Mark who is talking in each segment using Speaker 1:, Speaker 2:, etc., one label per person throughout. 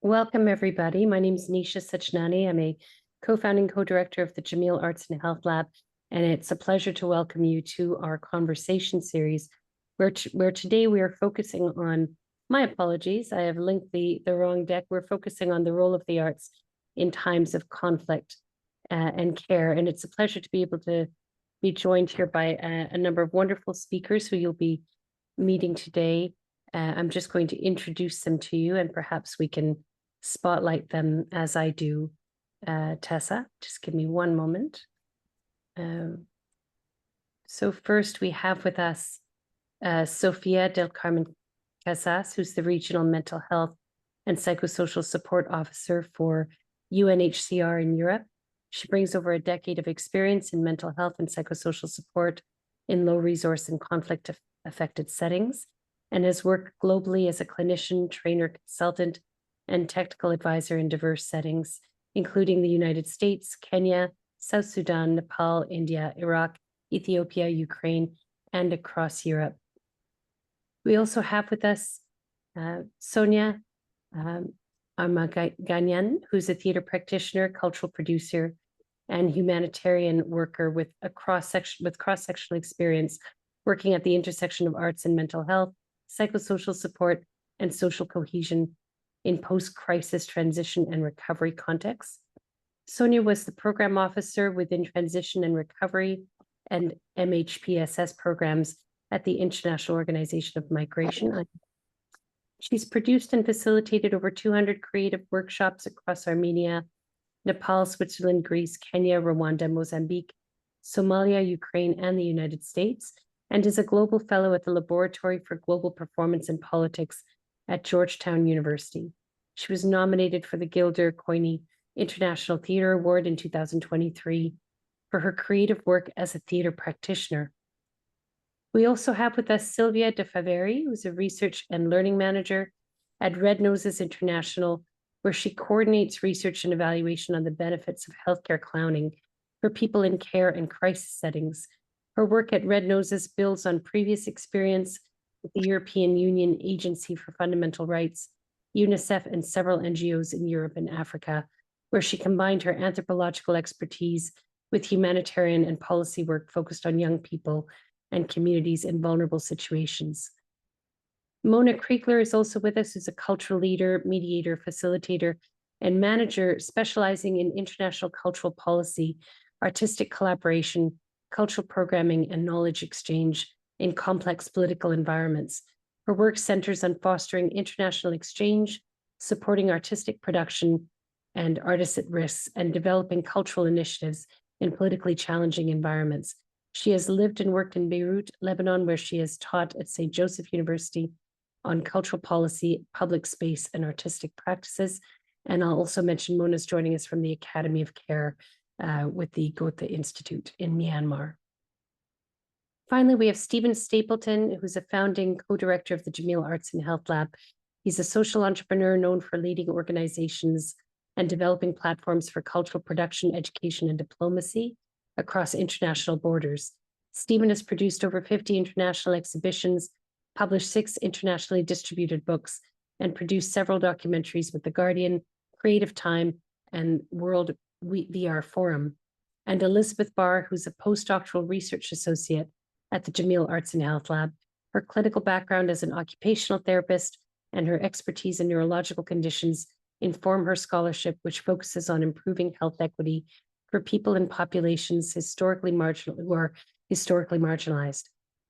Speaker 1: Welcome, everybody. My name is Nisha Sachnani. I'm a co-founding co-director of the Jameel Arts and Health Lab, and it's a pleasure to welcome you to our conversation series, where today we are focusing on, my apologies, I have linked the wrong deck. We're focusing on the role of the arts in times of conflict and care. And it's a pleasure to be able to be joined here by a number of wonderful speakers who you'll be meeting today. I'm just going to introduce them to you, and perhaps we can spotlight them as I do. Tessa, just give me one moment. So first we have with us Sofia del Carmen Casas, who's the Regional Mental Health and Psychosocial Support Officer for UNHCR in Europe. She brings over a decade of experience in mental health and psychosocial support in low resource and conflict affected settings, and has worked globally as a clinician, trainer, consultant, and technical advisor in diverse settings, including the United States, Kenya, South Sudan, Nepal, India, Iraq, Ethiopia, Ukraine, and across Europe. We also have with us Sonya Armaghanyan, who's a theater practitioner, cultural producer, and humanitarian worker with cross-sectional experience, working at the intersection of arts and mental health, psychosocial support, and social cohesion in post-crisis transition and recovery contexts. Sonya was the program officer within transition and recovery and MHPSS programs at the International Organization of Migration. She's produced and facilitated over 200 creative workshops across Armenia, Nepal, Switzerland, Greece, Kenya, Rwanda, Mozambique, Somalia, Ukraine, and the United States, and is a global fellow at the Laboratory for Global Performance and Politics at Georgetown University. She was nominated for the Gilder Coyne International Theatre Award in 2023 for her creative work as a theatre practitioner. We also have with us Silvia de Faveri, who's a research and learning manager at Red Noses International, where she coordinates research and evaluation on the benefits of healthcare clowning for people in care and crisis settings. Her work at Red Noses builds on previous experience with the European Union Agency for Fundamental Rights, UNICEF, and several NGOs in Europe and Africa, where she combined her anthropological expertise with humanitarian and policy work focused on young people and communities in vulnerable situations. Mona Kriegler is also with us, who's a cultural leader, mediator, facilitator, and manager specializing in international cultural policy, artistic collaboration, cultural programming, and knowledge exchange in complex political environments. Her work centers on fostering international exchange, supporting artistic production and artists at risk, and developing cultural initiatives in politically challenging environments. She has lived and worked in Beirut, Lebanon, where she has taught at St. Joseph University on cultural policy, public space, and artistic practices. And I'll also mention Mona's joining us from the Academy of Care with the Goethe-Instiut in Myanmar. Finally, we have Stephen Stapleton, who's a founding co-director of the Jameel Arts and Health Lab. He's a social entrepreneur known for leading organizations and developing platforms for cultural production, education, and diplomacy across international borders. Stephen has produced over 50 international exhibitions, published 6 internationally distributed books, and produced several documentaries with The Guardian, Creative Time, and World VR Forum. And Elizabeth Barr, who's a postdoctoral research associate at the Jameel Arts and Health Lab. Her clinical background as an occupational therapist and her expertise in neurological conditions inform her scholarship, which focuses on improving health equity for people in populations historically marginalized.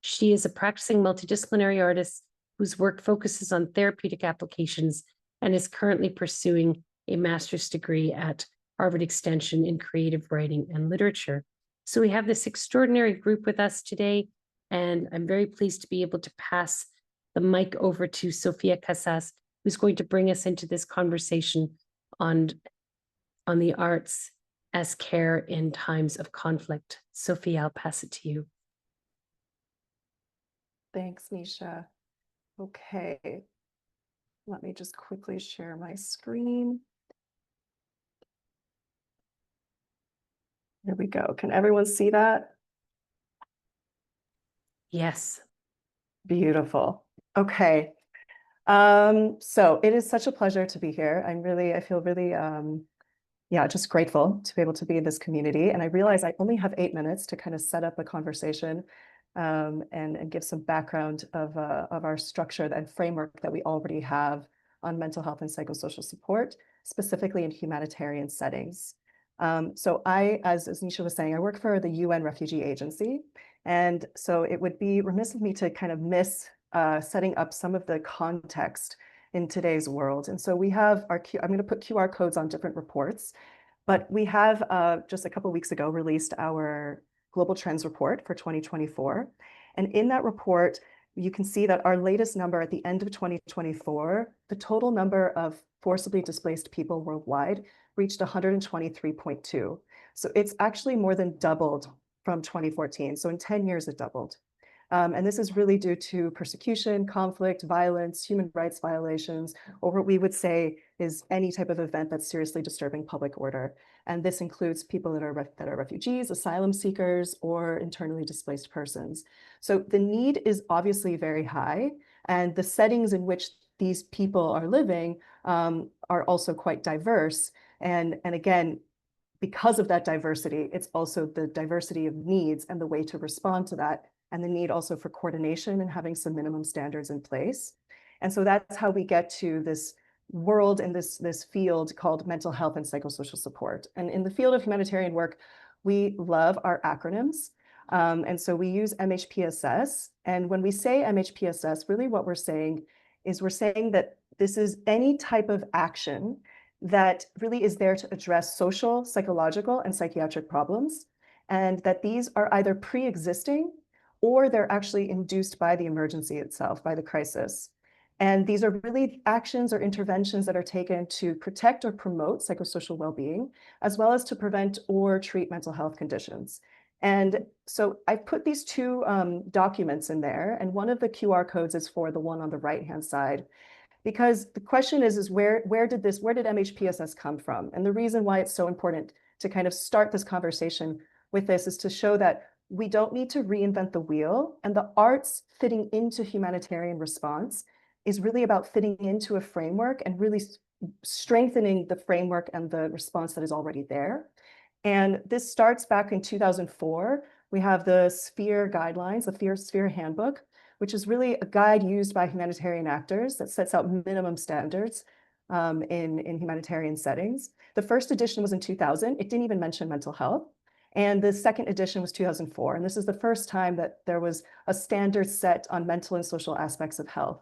Speaker 1: She is a practicing multidisciplinary artist whose work focuses on therapeutic applications and is currently pursuing a master's degree at Harvard Extension in creative writing and literature. So we have this extraordinary group with us today, and I'm very pleased to be able to pass the mic over to Sofia Casas, who's going to bring us into this conversation on the arts as care in times of conflict. Sophia, I'll pass it to you.
Speaker 2: Thanks, Nisha. Okay, let me just quickly share my screen. There we go. Can everyone see that?
Speaker 1: Yes.
Speaker 2: Beautiful. Okay. So it is such a pleasure to be here. I feel really, yeah, just grateful to be able to be in this community. And I realize I only have 8 minutes to kind of set up a conversation and give some background of our structure and framework that we already have on mental health and psychosocial support, specifically in humanitarian settings. So as Nisha was saying, I work for the UN Refugee Agency. And so it would be remiss of me to kind of miss setting up some of the context in today's world. And so we have I'm going to put QR codes on different reports, but we have just a couple of weeks ago released our Global Trends Report for 2024. And in that report, you can see that our latest number at the end of 2024, the total number of forcibly displaced people worldwide reached 123.2. So it's actually more than doubled from 2014. So in 10 years, it doubled. And this is really due to persecution, conflict, violence, human rights violations, or what we would say is any type of event that's seriously disturbing public order. And this includes people that are refugees, asylum seekers, or internally displaced persons. So the need is obviously very high, and the settings in which these people are living are also quite diverse. And again, because of that diversity, it's also the diversity of needs and the way to respond to that, and the need also for coordination and having some minimum standards in place. And so that's how we get to this world and this field called mental health and psychosocial support. And in the field of humanitarian work, we love our acronyms. And so we use MHPSS. And when we say MHPSS, really what we're saying is we're saying that this is any type of action that really is there to address social, psychological, and psychiatric problems, and that these are either pre-existing or they're actually induced by the emergency itself, by the crisis. And these are really actions or interventions that are taken to protect or promote psychosocial well-being, as well as to prevent or treat mental health conditions. And so I put these two documents in there, and one of the QR codes is for the one on the right-hand side, because the question is where did MHPSS come from? And the reason why it's so important to kind of start this conversation with this is to show that we don't need to reinvent the wheel, and the arts fitting into humanitarian response is really about fitting into a framework and really strengthening the framework and the response that is already there. And this starts back in 2004. We have the SPHERE guidelines, the SPHERE handbook, which is really a guide used by humanitarian actors that sets out minimum standards in humanitarian settings. The first edition was in 2000. It didn't even mention mental health. And the second edition was 2004. And this is the first time that there was a standard set on mental and social aspects of health.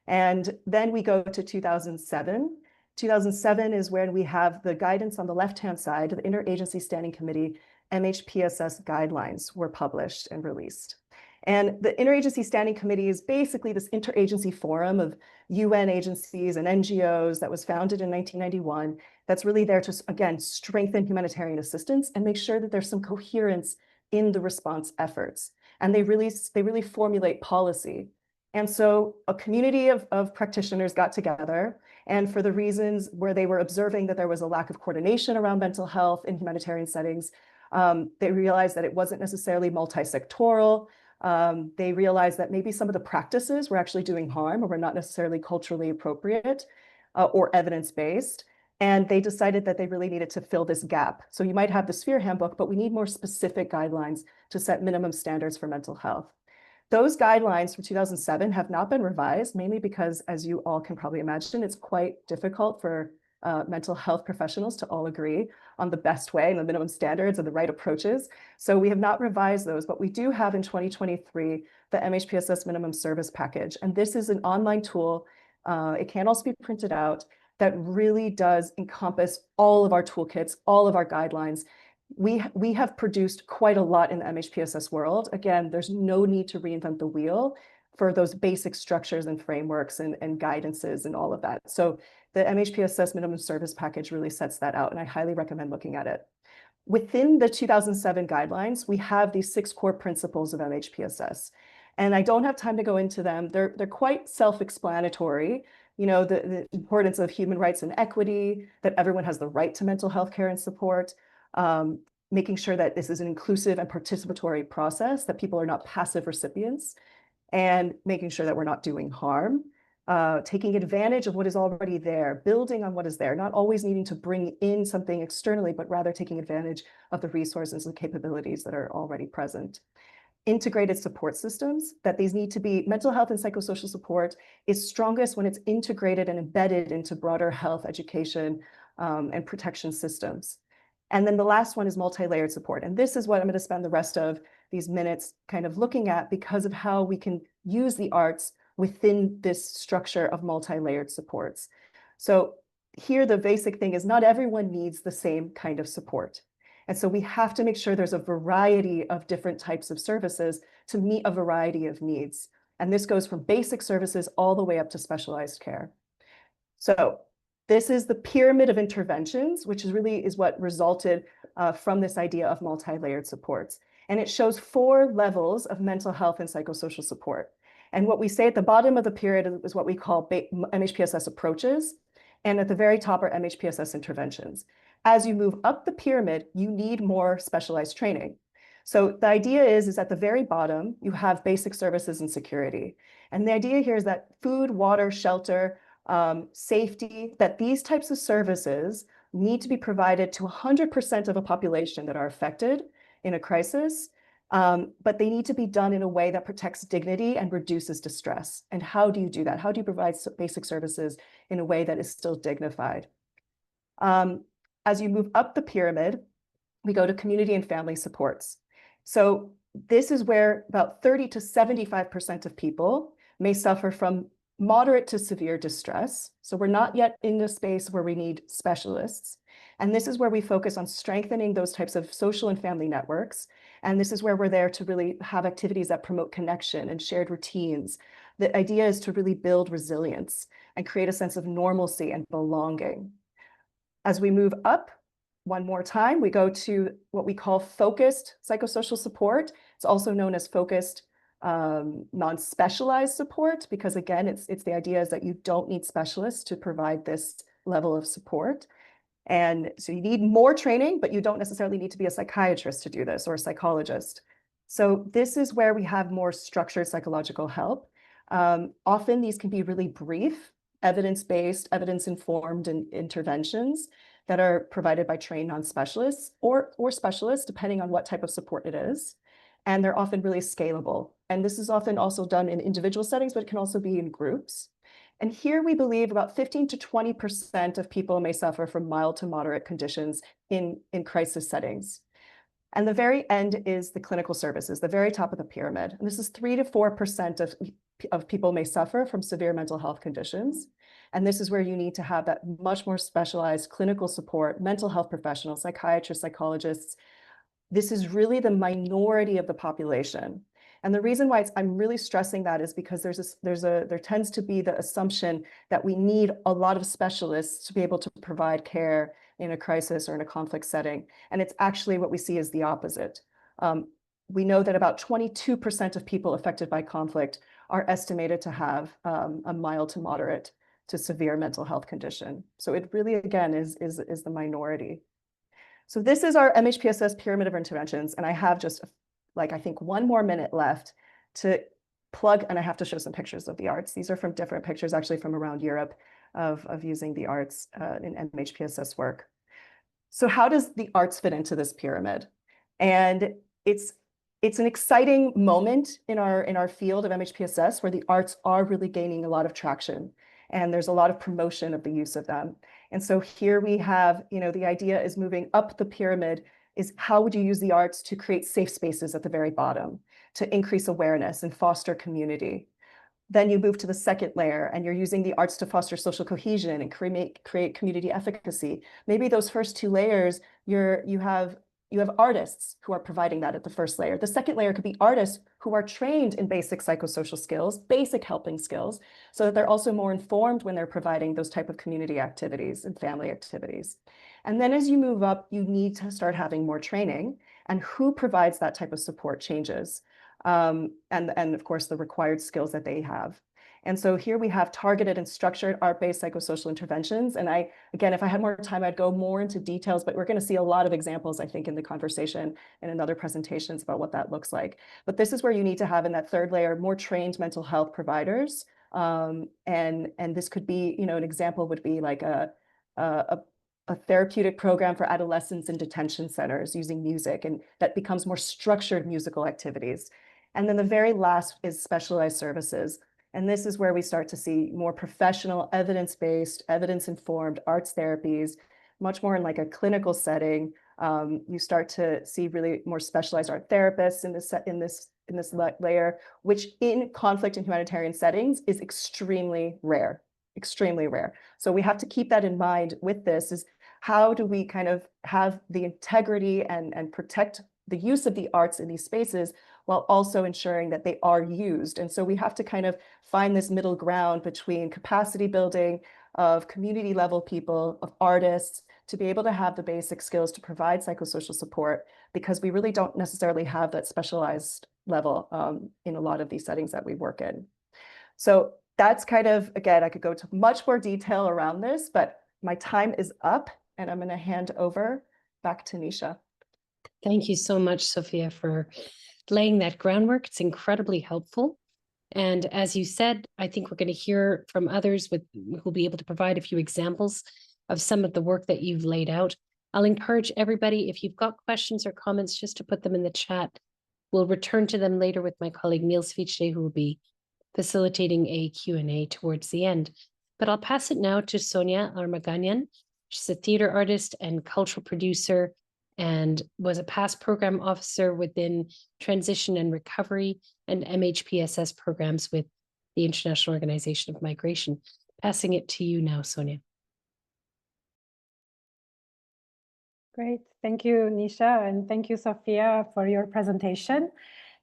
Speaker 2: And then we go to 2007. 2007 is when we have the guidance on the left-hand side, the Interagency Standing Committee MHPSS guidelines were published and released. And the Interagency Standing Committee is basically this interagency forum of UN agencies and NGOs that was founded in 1991 that's really there to, again, strengthen humanitarian assistance and make sure that there's some coherence in the response efforts. And they really formulate policy. And so a community of practitioners got together, and for the reasons where they were observing that there was a lack of coordination around mental health in humanitarian settings, they realized that it wasn't necessarily multi-sectoral. They realized that maybe some of the practices were actually doing harm or were not necessarily culturally appropriate or evidence-based. And they decided that they really needed to fill this gap. So you might have the SPHERE handbook, but we need more specific guidelines to set minimum standards for mental health. Those guidelines from 2007 have not been revised, mainly because, as you all can probably imagine, it's quite difficult for mental health professionals to all agree on the best way and the minimum standards and the right approaches. So we have not revised those, but we do have in 2023 the MHPSS minimum service package. And this is an online tool. It can also be printed out that really does encompass all of our toolkits, all of our guidelines. We have produced quite a lot in the MHPSS world. Again, there's no need to reinvent the wheel for those basic structures and frameworks and guidances and all of that. So the MHPSS minimum service package really sets that out, and I highly recommend looking at it. Within the 2007 guidelines, we have these 6 core principles of MHPSS. And I don't have time to go into them. They're quite self-explanatory. You know, the importance of human rights and equity, that everyone has the right to mental health care and support, making sure that this is an inclusive and participatory process, that people are not passive recipients, and making sure that we're not doing harm. taking advantage of what is already there, building on what is there, not always needing to bring in something externally, but rather taking advantage of the resources and capabilities that are already present. Integrated support systems, that these need to be, mental health and psychosocial support is strongest when it's integrated and embedded into broader health, education, and protection systems. And then the last one is multi-layered support. And this is what I'm going to spend the rest of these minutes kind of looking at because of how we can use the arts within this structure of multi-layered supports. So here, the basic thing is not everyone needs the same kind of support. And so we have to make sure there's a variety of different types of services to meet a variety of needs. And this goes from basic services all the way up to specialized care. So this is the pyramid of interventions, which is really what resulted from this idea of multi-layered supports. And it shows 4 levels of mental health and psychosocial support. And what we say at the bottom of the pyramid is what we call MHPSS approaches. And at the very top are MHPSS interventions. As you move up the pyramid, you need more specialized training. So the idea is at the very bottom, you have basic services and security. And the idea here is that food, water, shelter, safety, that these types of services need to be provided to 100% of a population that are affected in a crisis, but they need to be done in a way that protects dignity and reduces distress. And how do you do that? How do you provide basic services in a way that is still dignified? As you move up the pyramid, we go to community and family supports. So this is where about 30 to 75% of people may suffer from moderate to severe distress. So we're not yet in the space where we need specialists. And this is where we focus on strengthening those types of social and family networks. And this is where we're there to really have activities that promote connection and shared routines. The idea is to really build resilience and create a sense of normalcy and belonging. As we move up one more time, we go to what we call focused psychosocial support. It's also known as focused non-specialized support, because again, it's the idea is that you don't need specialists to provide this level of support. And so you need more training, but you don't necessarily need to be a psychiatrist to do this or a psychologist. So this is where we have more structured psychological help. Often these can be really brief, evidence-based, evidence-informed interventions that are provided by trained non-specialists or specialists, depending on what type of support it is. And they're often really scalable. And this is often also done in individual settings, but it can also be in groups. And here we believe about 15 to 20% of people may suffer from mild to moderate conditions in crisis settings. And the very end is the clinical services, the very top of the pyramid. And this is 3 to 4% of people may suffer from severe mental health conditions. And this is where you need to have that much more specialized clinical support, mental health professionals, psychiatrists, psychologists. This is really the minority of the population. And the reason why I'm really stressing that is because there tends to be the assumption that we need a lot of specialists to be able to provide care in a crisis or in a conflict setting. And it's actually what we see is the opposite. We know that about 22% of people affected by conflict are estimated to have a mild to moderate to severe mental health condition. So it really, again, is the minority. So this is our MHPSS pyramid of interventions. And I have just I think 1 more minute left to plug, and I have to show some pictures of the arts. These are from different pictures, actually from around Europe of using the arts in MHPSS work. So how does the arts fit into this pyramid? And it's an exciting moment in our field of MHPSS where the arts are really gaining a lot of traction. And there's a lot of promotion of the use of them. And so here we have, the idea is moving up the pyramid is how would you use the arts to create safe spaces at the very bottom, to increase awareness and foster community. Then you move to the second layer and you're using the arts to foster social cohesion and create community efficacy. Maybe those first 2 layers, you have artists who are providing that at the first layer. The second layer could be artists who are trained in basic psychosocial skills, basic helping skills, so that they're also more informed when they're providing those type of community activities and family activities. And then as you move up, you need to start having more training, and who provides that type of support changes. And of course, the required skills that they have. And so here we have targeted and structured art-based psychosocial interventions. And again, if I had more time, I'd go more into details, but we're going to see a lot of examples, I think, in the conversation and in other presentations about what that looks like. But this is where you need to have in that third layer more trained mental health providers And this could be, you know, an example would be like a therapeutic program for adolescents in detention centers using music, and that becomes more structured musical activities. And then the very last is specialized services. And this is where we start to see more professional, evidence-based, evidence-informed arts therapies, much more in like a clinical setting. You start to see really more specialized art therapists in this layer, which in conflict and humanitarian settings is extremely rare, extremely rare. So we have to keep that in mind with this, is how do we kind of have the integrity and protect the use of the arts in these spaces while also ensuring that they are used. And so we have to kind of find this middle ground between capacity building of community level people, of artists, to be able to have the basic skills to provide psychosocial support, because we really don't necessarily have that specialized level in a lot of these settings that we work in. So that's kind of, again, I could go to much more detail around this, but my time is up and I'm going to hand over back to Nisha.
Speaker 1: Thank you so much, Sophia, for laying that groundwork. It's incredibly helpful. And as you said, I think we're going to hear from others who'll be able to provide a few examples of some of the work that you've laid out. I'll encourage everybody, if you've got questions or comments, just to put them in the chat. We'll return to them later with my colleague Niels Fichte, who will be facilitating a Q&A towards the end. But I'll pass it now to Sonya Armaghanyan. She's a theater artist and cultural producer, and was a past program officer within transition and recovery and MHPSS programs with the International Organization of Migration. Passing it to you now, Sonya.
Speaker 3: Great. Thank you, Nisha, and thank you, Sofia, for your presentation.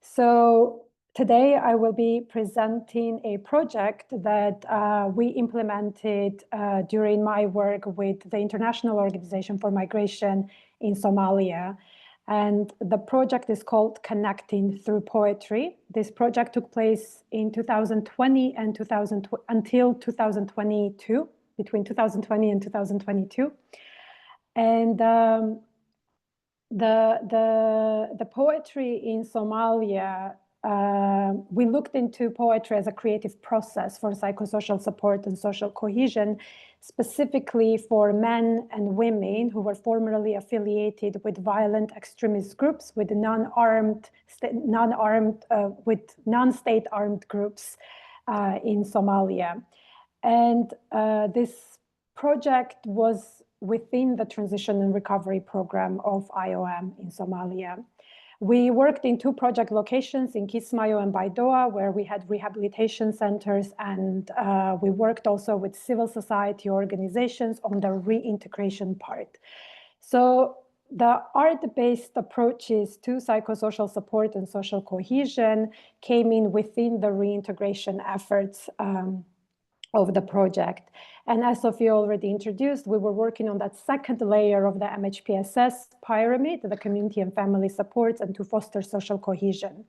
Speaker 3: So today I will be presenting a project that we implemented during my work with the International Organization for Migration in Somalia. And the project is called Connecting Through Poetry. This project took place in 2020 and until 2022, between 2020 and 2022. And the poetry in Somalia, we looked into poetry as a creative process for psychosocial support and social cohesion, specifically for men and women who were formerly affiliated with violent extremist groups, with with non-state armed groups in Somalia. And this project was within the Transition and Recovery Program of IOM in Somalia. We worked in 2 project locations, in Kismayo and Baidoa, where we had rehabilitation centers, and we worked also with civil society organizations on the reintegration part. So the art-based approaches to psychosocial support and social cohesion came in within the reintegration efforts of the project. And as Sofia already introduced, we were working on that second layer of the MHPSS pyramid, the community and family supports, and to foster social cohesion.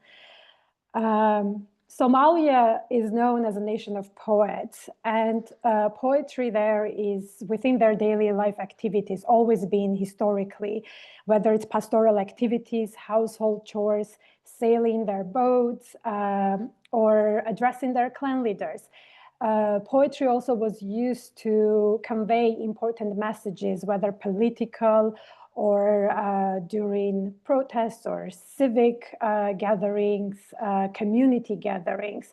Speaker 3: Somalia is known as a nation of poets, and poetry there is within their daily life activities, always been historically, whether it's pastoral activities, household chores, sailing their boats, or addressing their clan leaders. Poetry also was used to convey important messages, whether political or during protests or civic gatherings, community gatherings.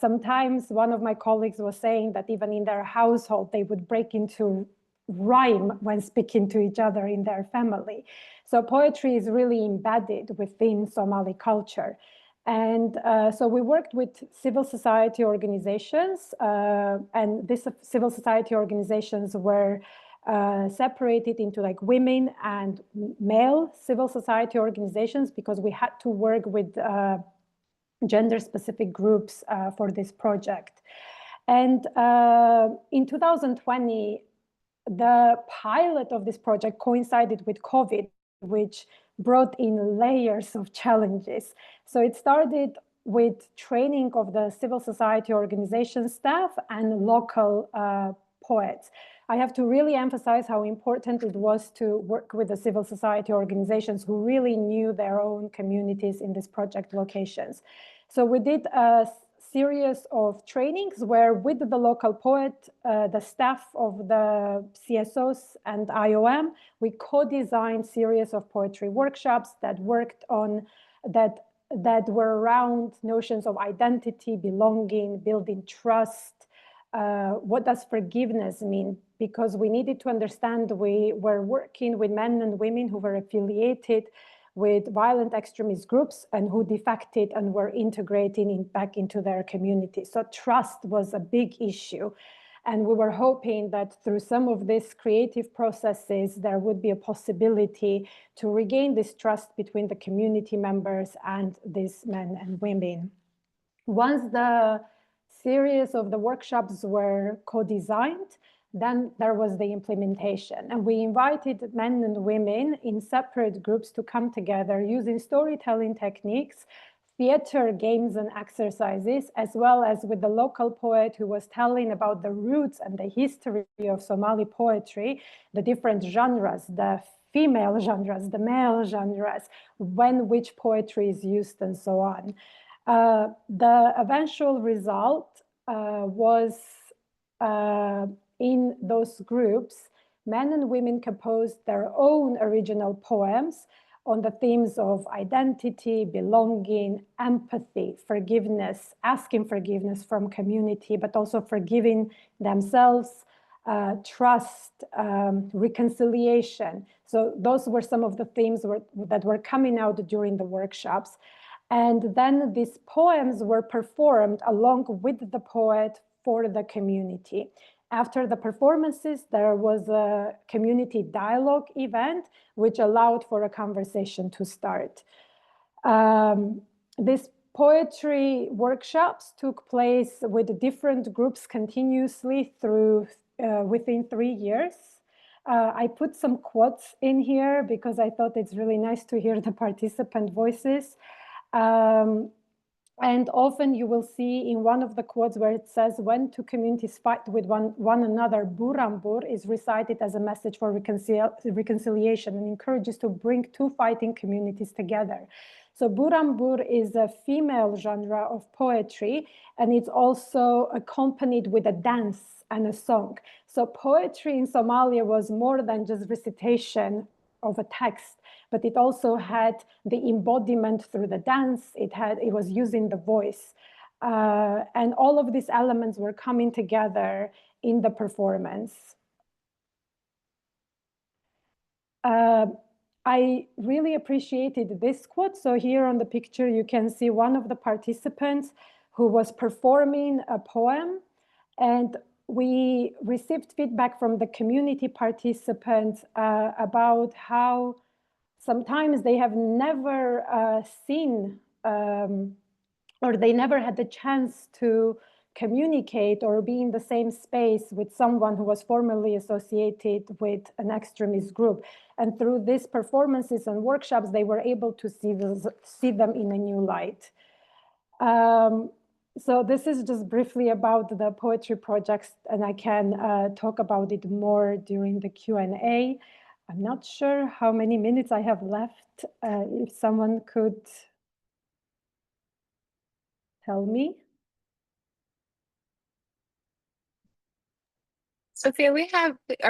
Speaker 3: Sometimes one of my colleagues was saying that even in their household, they would break into rhyme when speaking to each other in their family. So poetry is really embedded within Somali culture. And so we worked with civil society organizations, and these civil society organizations were separated into like women and male civil society organizations, because we had to work with gender-specific groups for this project. And in 2020, the pilot of this project coincided with COVID, which brought in layers of challenges. So it started with training of the civil society organization staff and local poets. I have to really emphasize how important it was to work with the civil society organizations who really knew their own communities in these project locations. So we did series of trainings where with the local poet, the staff of the CSOs and IOM, we co-designed series of poetry workshops that worked on that were around notions of identity, belonging, building trust. What does forgiveness mean? Because we needed to understand we were working with men and women who were affiliated with violent extremist groups and who defected and were integrating back into their community. So trust was a big issue. And we were hoping that through some of these creative processes, there would be a possibility to regain this trust between the community members and these men and women. Once the series of the workshops were co-designed, then there was the implementation. And we invited men and women in separate groups to come together using storytelling techniques, theater, games, and exercises, as well as with the local poet who was telling about the roots and the history of Somali poetry, the different genres, the female genres, the male genres, when which poetry is used, and so on. The eventual result was in those groups, men and women composed their own original poems on the themes of identity, belonging, empathy, forgiveness, asking forgiveness from community, but also forgiving themselves, trust, reconciliation. So those were some of the themes that were coming out during the workshops. And then these poems were performed along with the poet for the community. After the performances, there was a community dialogue event, which allowed for a conversation to start. These poetry workshops took place with different groups continuously through within 3 years. I put some quotes in here because I thought it's really nice to hear the participant voices. And often you will see in one of the quotes where it says, when two communities fight with one another, Burambur is recited as a message for reconciliation and encourages to bring two fighting communities together. So Burambur is a female genre of poetry, and it's also accompanied with a dance and a song. So poetry in Somalia was more than just recitation of a text, but it also had the embodiment through the dance. It was using the voice. And all of these elements were coming together in the performance. I really appreciated this quote. So here on the picture, you can see one of the participants who was performing a poem, and we received feedback from the community participants about how sometimes they have never seen or they never had the chance to communicate or be in the same space with someone who was formerly associated with an extremist group. And through these performances and workshops, they were able to see them in a new light. So this is just briefly about the poetry projects, and I can talk about it more during the Q&A. I'm not sure how many minutes I have left. If someone could tell me.
Speaker 4: Sophia,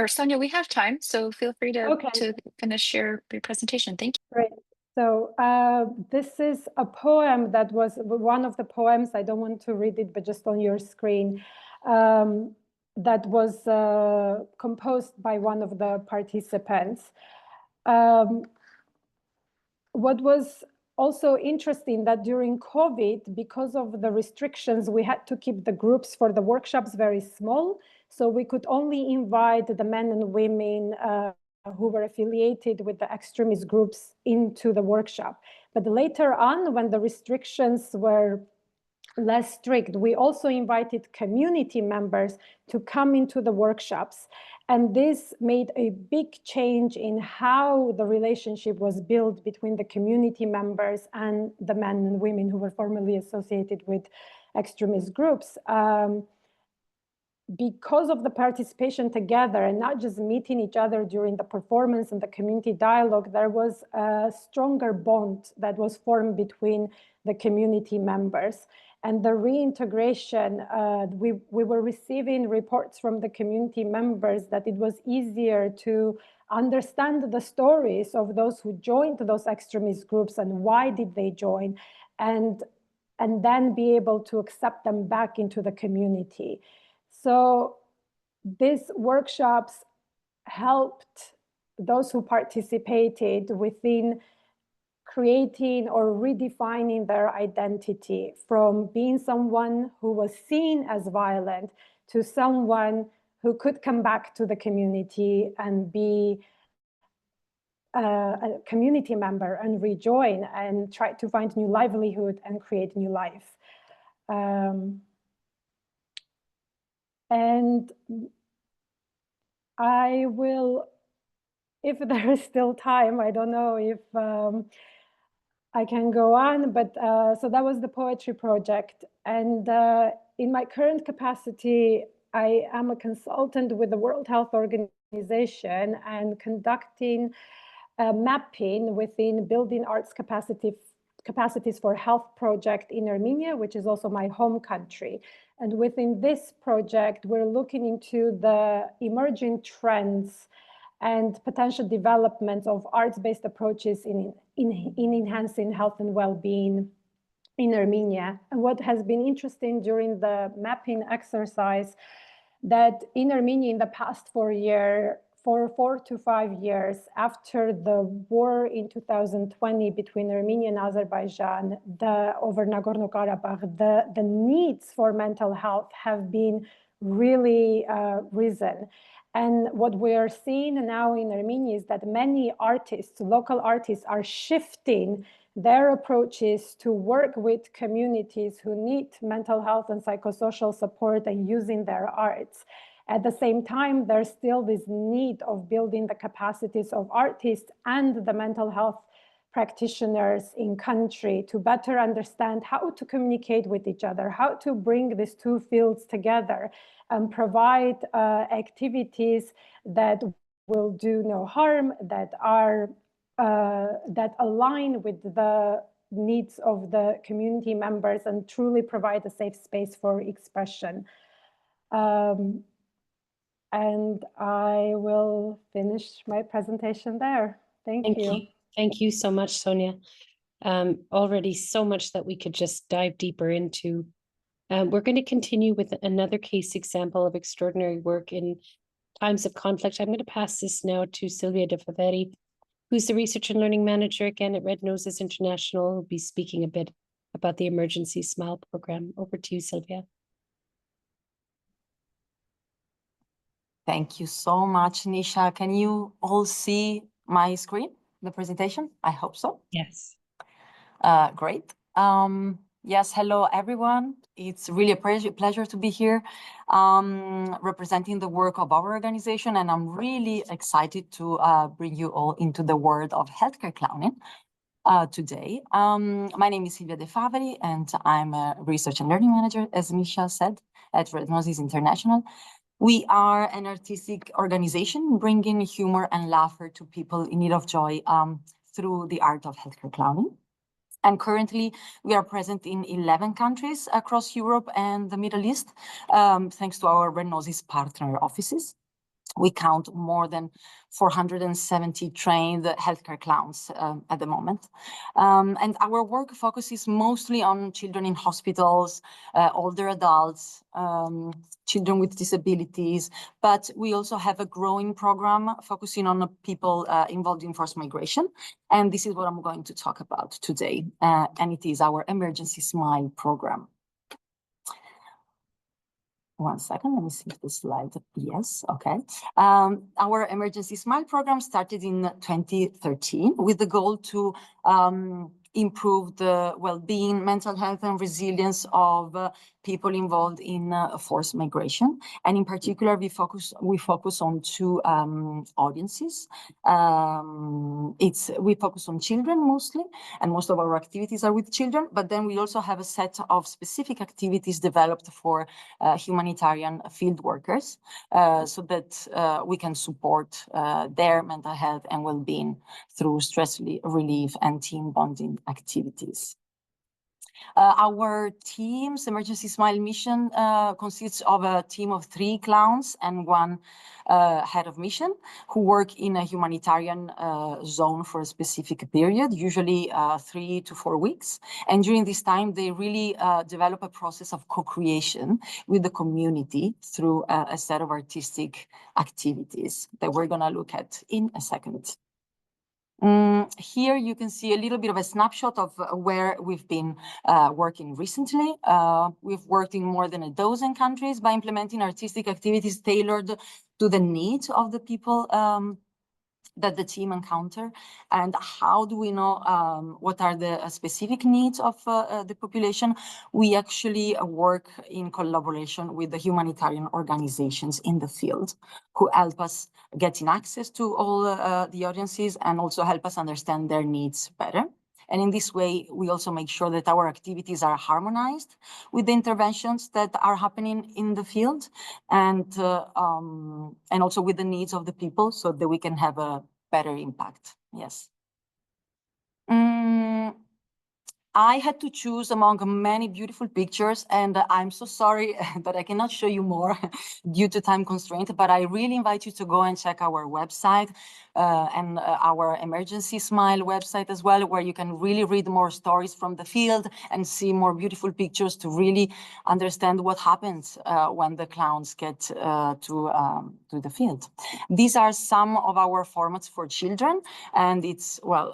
Speaker 4: Sonya, we have time, so feel free to finish your presentation. Thank you.
Speaker 3: Great. So this is a poem that was one of the poems, I don't want to read it, but just on your screen, that was composed by one of the participants. What was also interesting that during COVID, because of the restrictions, we had to keep the groups for the workshops very small. So we could only invite the men and women who were affiliated with the extremist groups into the workshop. But later on, when the restrictions were less strict, we also invited community members to come into the workshops. And this made a big change in how the relationship was built between the community members and the men and women who were formerly associated with extremist groups. Because of the participation together and not just meeting each other during the performance and the community dialogue, there was a stronger bond that was formed between the community members. and the reintegration. We were receiving reports from the community members that it was easier to understand the stories of those who joined those extremist groups and why did they join, and then be able to accept them back into the community. So these workshops helped those who participated within creating or redefining their identity from being someone who was seen as violent to someone who could come back to the community and be a community member and rejoin and try to find new livelihood and create new life. And I will, if there is still time, I don't know if I can go on, but so that was the poetry project. And in my current capacity, I am a consultant with the World Health Organization and conducting mapping within building arts capacities for health project in Armenia, which is also my home country. And within this project, we're looking into the emerging trends and potential development of arts-based approaches in enhancing health and well-being in Armenia. And what has been interesting during the mapping exercise, that in Armenia in the past 4 to 5 years after the war in 2020 between Armenia and Azerbaijan, over Nagorno-Karabakh, the needs for mental health have been really risen. And what we are seeing now in Armenia is that many artists, local artists, are shifting their approaches to work with communities who need mental health and psychosocial support and using their arts. At the same time, there's still this need of building the capacities of artists and the mental health practitioners in country to better understand how to communicate with each other, how to bring these two fields together and provide activities that will do no harm, that are that align with the needs of the community members and truly provide a safe space for expression. And I will finish my presentation there. Thank you.
Speaker 1: Thank you so much, Sonia. Already so much that we could just dive deeper into. We're going to continue with another case example of extraordinary work in times of conflict. I'm going to pass this now to Silvia de Faveri, who's the Research and Learning Manager again at Red Noses International, who'll be speaking a bit about the Emergency Smile Program. Over to you, Silvia.
Speaker 5: Thank you so much, Nisha. Can you all see my screen, the presentation? I hope so.
Speaker 1: Yes.
Speaker 5: Great. Yes, hello, everyone. It's really a pleasure to be here representing the work of our organization, and I'm really excited to bring you all into the world of healthcare clowning today. My name is Silvia de Faveri, and I'm a Research and Learning Manager, as Nisha said, at Red Noses International. We are an artistic organization bringing humor and laughter to people in need of joy through the art of healthcare clowning. And currently, we are present in 11 countries across Europe and the Middle East, thanks to our Red Noses partner offices. We count more than 470 trained healthcare clowns at the moment. And our work focuses mostly on children in hospitals, older adults, children with disabilities, but we also have a growing program focusing on people involved in forced migration. And this is what I'm going to talk about today. And it is our Emergency Smile program. One second, let me see if the slide, yes, okay. Our Emergency Smile program started in 2013 with the goal to improve the well-being, mental health and resilience of people involved in forced migration. And in particular, we focus on two audiences. We focus on children mostly, and most of our activities are with children, but then we also have a set of specific activities developed for humanitarian field workers so that we can support their mental health and well-being through stress relief and team bonding activities. Our team's Emergency Smile mission consists of a team of 3 clowns and 1 head of mission who work in a humanitarian zone for a specific period, usually 3 to 4 weeks. And during this time, they really develop a process of co-creation with the community through a set of artistic activities that we're going to look at in a second. Here you can see a little bit of a snapshot of where we've been working recently. We've worked in more than a dozen countries by implementing artistic activities tailored to the needs of the people that the team encounter. And how do we know what are the specific needs of the population? We actually work in collaboration with the humanitarian organizations in the field who help us getting access to all the audiences and also help us understand their needs better. And in this way, we also make sure that our activities are harmonized with the interventions that are happening in the field and also with the needs of the people so that we can have a better impact. Yes. I had to choose among many beautiful pictures, and I'm so sorry that I cannot show you more due to time constraint, but I really invite you to go and check our website and our Emergency Smile website as well, where you can really read more stories from the field and see more beautiful pictures to really understand what happens when the clowns get to the field. These are some of our formats for children, and it's, well,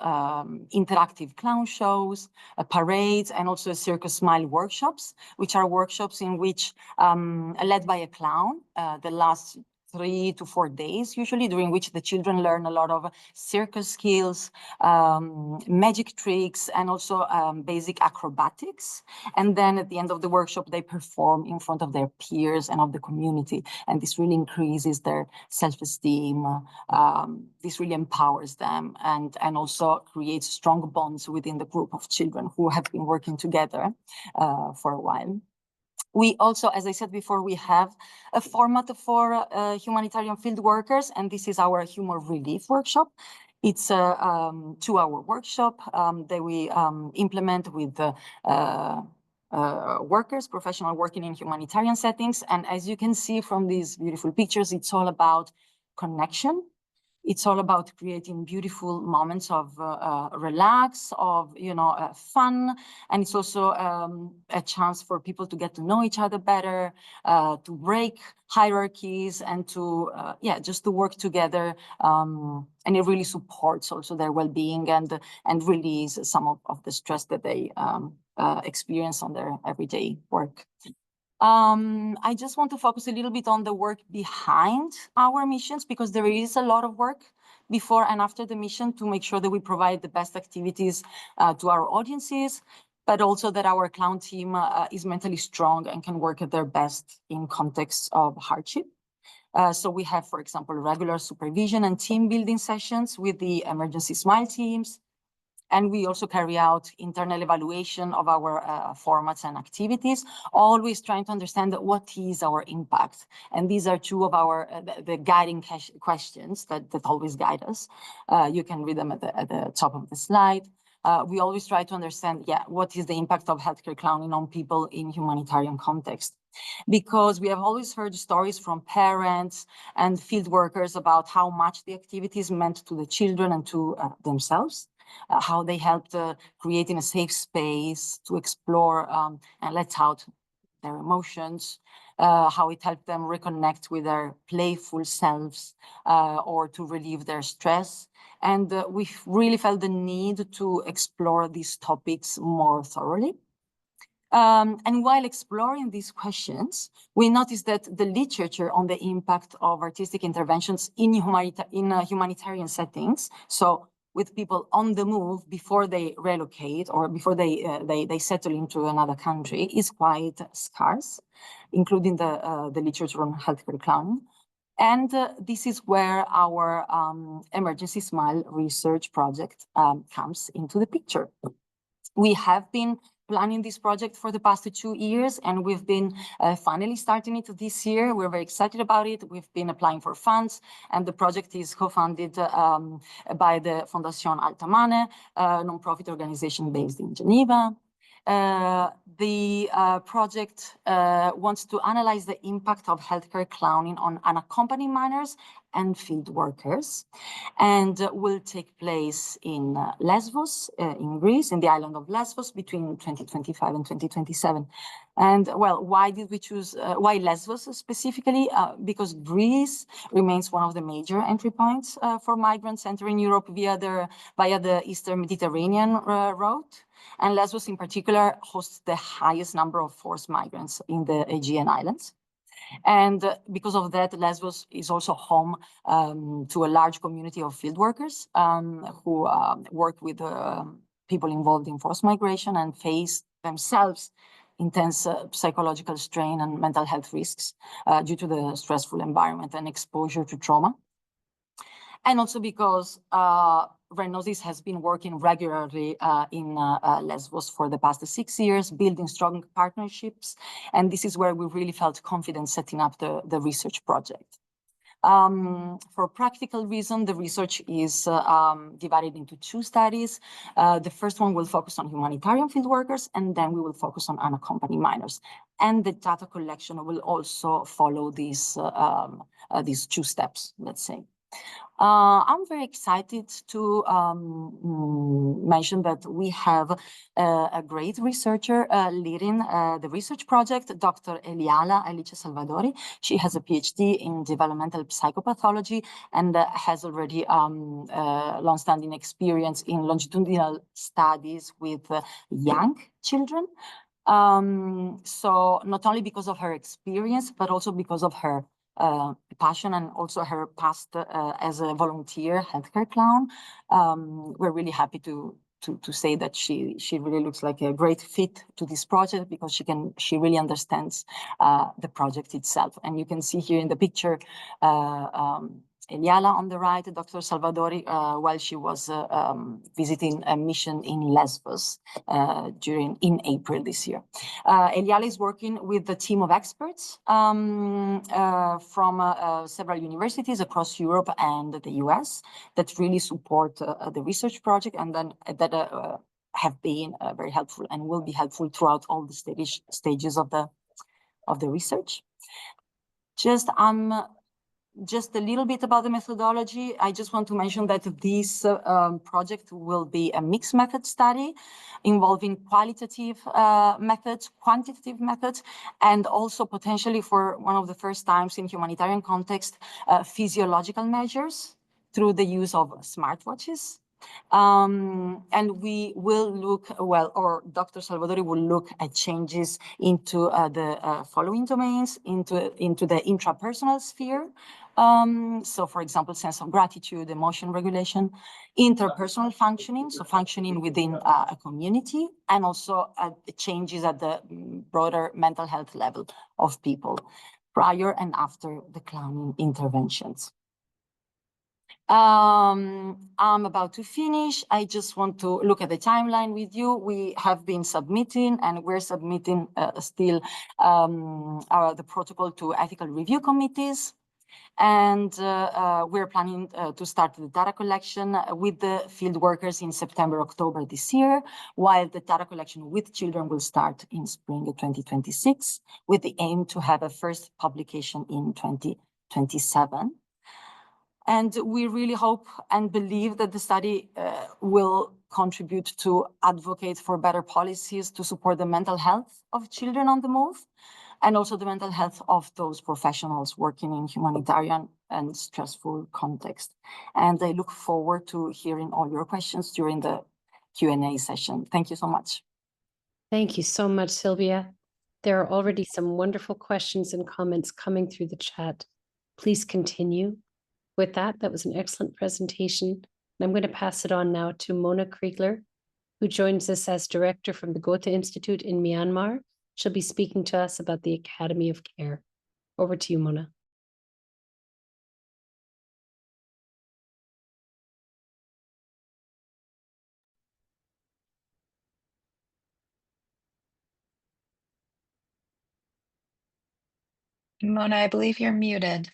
Speaker 5: interactive clown shows, parades, and also circus smile workshops, which are workshops in which led by a clown that lasts 3 to 4 days, usually, during which the children learn a lot of circus skills, magic tricks, and also basic acrobatics. And then at the end of the workshop, they perform in front of their peers and of the community. And this really increases their self-esteem. This really empowers them and also creates strong bonds within the group of children who have been working together for a while. We also, as I said before, we have a format for humanitarian field workers, and this is our humor relief workshop. It's a 2-hour workshop that we implement with workers, professional working in humanitarian settings. And as you can see from these beautiful pictures, it's all about connection. It's all about creating beautiful moments of relax, of fun, and it's also a chance for people to get to know each other better, to break hierarchies, and to just to work together. And it really supports also their well-being and release some of the stress that they experience on their everyday work. I just want to focus a little bit on the work behind our missions, because there is a lot of work before and after the mission to make sure that we provide the best activities to our audiences, but also that our clown team is mentally strong and can work at their best in contexts of hardship. So we have, for example, regular supervision and team building sessions with the Emergency Smile teams. And we also carry out internal evaluation of our formats and activities, always trying to understand what is our impact. And these are 2 of our the guiding questions that always guide us. You can read them at the top of the slide. We always try to understand, what is the impact of healthcare clowning on people in humanitarian context? Because we have always heard stories from parents and field workers about how much the activities meant to the children and to themselves. How they helped creating a safe space to explore and let out their emotions, how it helped them reconnect with their playful selves or to relieve their stress. And we really felt the need to explore these topics more thoroughly. And while exploring these questions, we noticed that the literature on the impact of artistic interventions in humanitarian settings, so with people on the move before they relocate or before they settle into another country, is quite scarce, including the literature on healthcare clowning. And this is where our Emergency Smile research project comes into the picture. We have been planning this project for the past 2 years, and we've been finally starting it this year. We're very excited about it. We've been applying for funds, and the project is co-funded by the Fondazione Altamane, a nonprofit organization based in Geneva. The project wants to analyze the impact of healthcare clowning on unaccompanied minors and field workers, and will take place in Lesbos, in Greece, in the island of Lesbos, between 2025 and 2027. And well, why did we choose, why Lesbos specifically? Because Greece remains one of the major entry points for migrants entering Europe via the Eastern Mediterranean route. And Lesbos in particular hosts the highest number of forced migrants in the Aegean Islands. And because of that, Lesbos is also home to a large community of field workers who work with people involved in forced migration and face themselves intense psychological strain and mental health risks due to the stressful environment and exposure to trauma. And also because Renosis has been working regularly in Lesbos for the past 6 years, building strong partnerships. And this is where we really felt confident setting up the research project. For practical reason, the research is divided into 2 studies. The first one will focus on humanitarian field workers, and then we will focus on unaccompanied minors. And the data collection will also follow these 2 steps, let's say. I'm very excited to mention that we have a great researcher leading the research project, Dr. Eliala Alice Salvadori. She has a PhD in developmental psychopathology and has already long-standing experience in longitudinal studies with young children. So not only because of her experience, but also because of her passion and also her past as a volunteer healthcare clown. We're really happy to say that she really looks like a great fit to this project because she really understands the project itself. And you can see here in the picture Eliala on the right, Dr. Salvadori, while she was visiting a mission in Lesbos in April this year. Eliala is working with a team of experts from several universities across Europe and the US that really support the research project and then that have been very helpful and will be helpful throughout all the stages of the research. Just a little bit about the methodology. I just want to mention that this project will be a mixed method study involving qualitative methods, quantitative methods, and also potentially for one of the first times in humanitarian context, physiological measures through the use of smartwatches. And we will look, or Dr. Salvadori will look at changes into the following domains, into the intrapersonal sphere. So for example, sense of gratitude, emotion regulation, interpersonal functioning, so functioning within a community, and also changes at the broader mental health level of people prior and after the clowning interventions. I'm about to finish. I just want to look at the timeline with you. We have been submitting and we're submitting still the protocol to ethical review committees. And we're planning to start the data collection with the field workers in September, October this year, while the data collection with children will start in spring of 2026, with the aim to have a first publication in 2027. And we really hope and believe that the study will contribute to advocate for better policies to support the mental health of children on the move, and also the mental health of those professionals working in humanitarian and stressful context. And I look forward to hearing all your questions during the Q&A session. Thank you so much.
Speaker 1: Thank you so much, Silvia. There are already some wonderful questions and comments coming through the chat. Please continue. With that, that was an excellent presentation. And I'm going to pass it on now to Mona Kriegler, who joins us as director from the Goethe-Instiut in Myanmar. She'll be speaking to us about the Academy of Care. Over to you, Mona.
Speaker 4: Mona, I believe you're muted.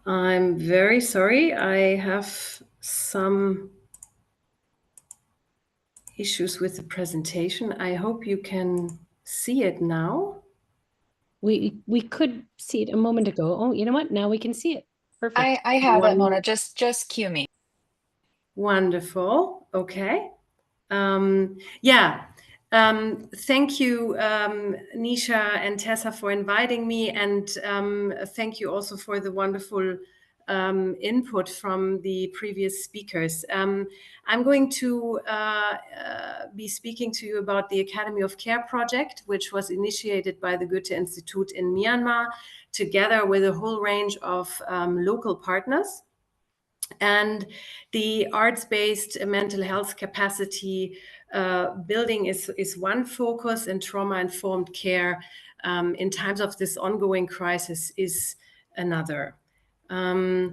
Speaker 6: I'm very sorry. I have some issues with the presentation. I hope you can see it now.
Speaker 1: We could see it a moment ago. Oh, you know what? Now we can see it. Perfect.
Speaker 4: I have it, Mona. Just cue me.
Speaker 6: Wonderful. Okay. Yeah. Thank you, Nisha and Tessa, for inviting me, and thank you also for the wonderful input from the previous speakers. I'm going to be speaking to you about the Academy of Care project, which was initiated by the Goethe-Instiut in Myanmar, together with a whole range of local partners. And the arts-based mental health capacity building is one focus, and trauma-informed care in times of this ongoing crisis is another. Why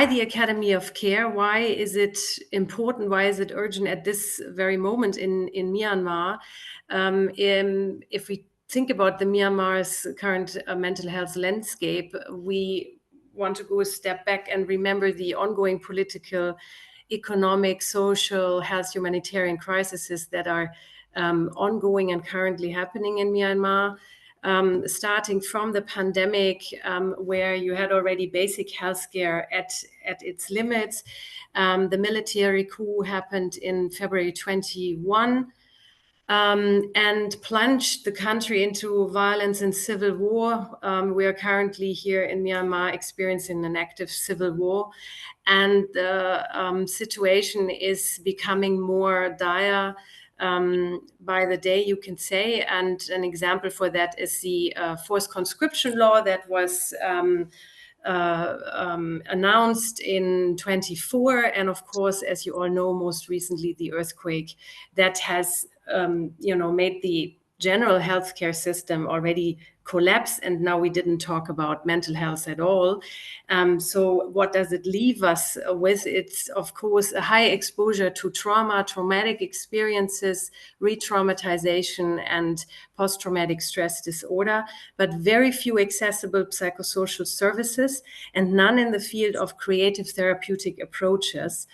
Speaker 6: the Academy of Care? Why is it important? Why is it urgent at this very moment in Myanmar? If we think about the Myanmar's current mental health landscape, we want to go a step back and remember the ongoing political, economic, social, health, humanitarian crises that are ongoing and currently happening in Myanmar. Starting from the pandemic, where you had already basic healthcare at its limits. The military coup happened in February 21 and plunged the country into violence and civil war. We are currently here in Myanmar experiencing an active civil war, and the situation is becoming more dire by the day, you can say. And an example for that is the forced conscription law that was announced in 24. And of course, as you all know, most recently, the earthquake that has made the general healthcare system already collapse, and now we didn't talk about mental health at all. So what does it leave us with? It's, of course, a high exposure to trauma, traumatic experiences, re-traumatization, and post-traumatic stress disorder, but very few accessible psychosocial services and none in the field of creative therapeutic approaches.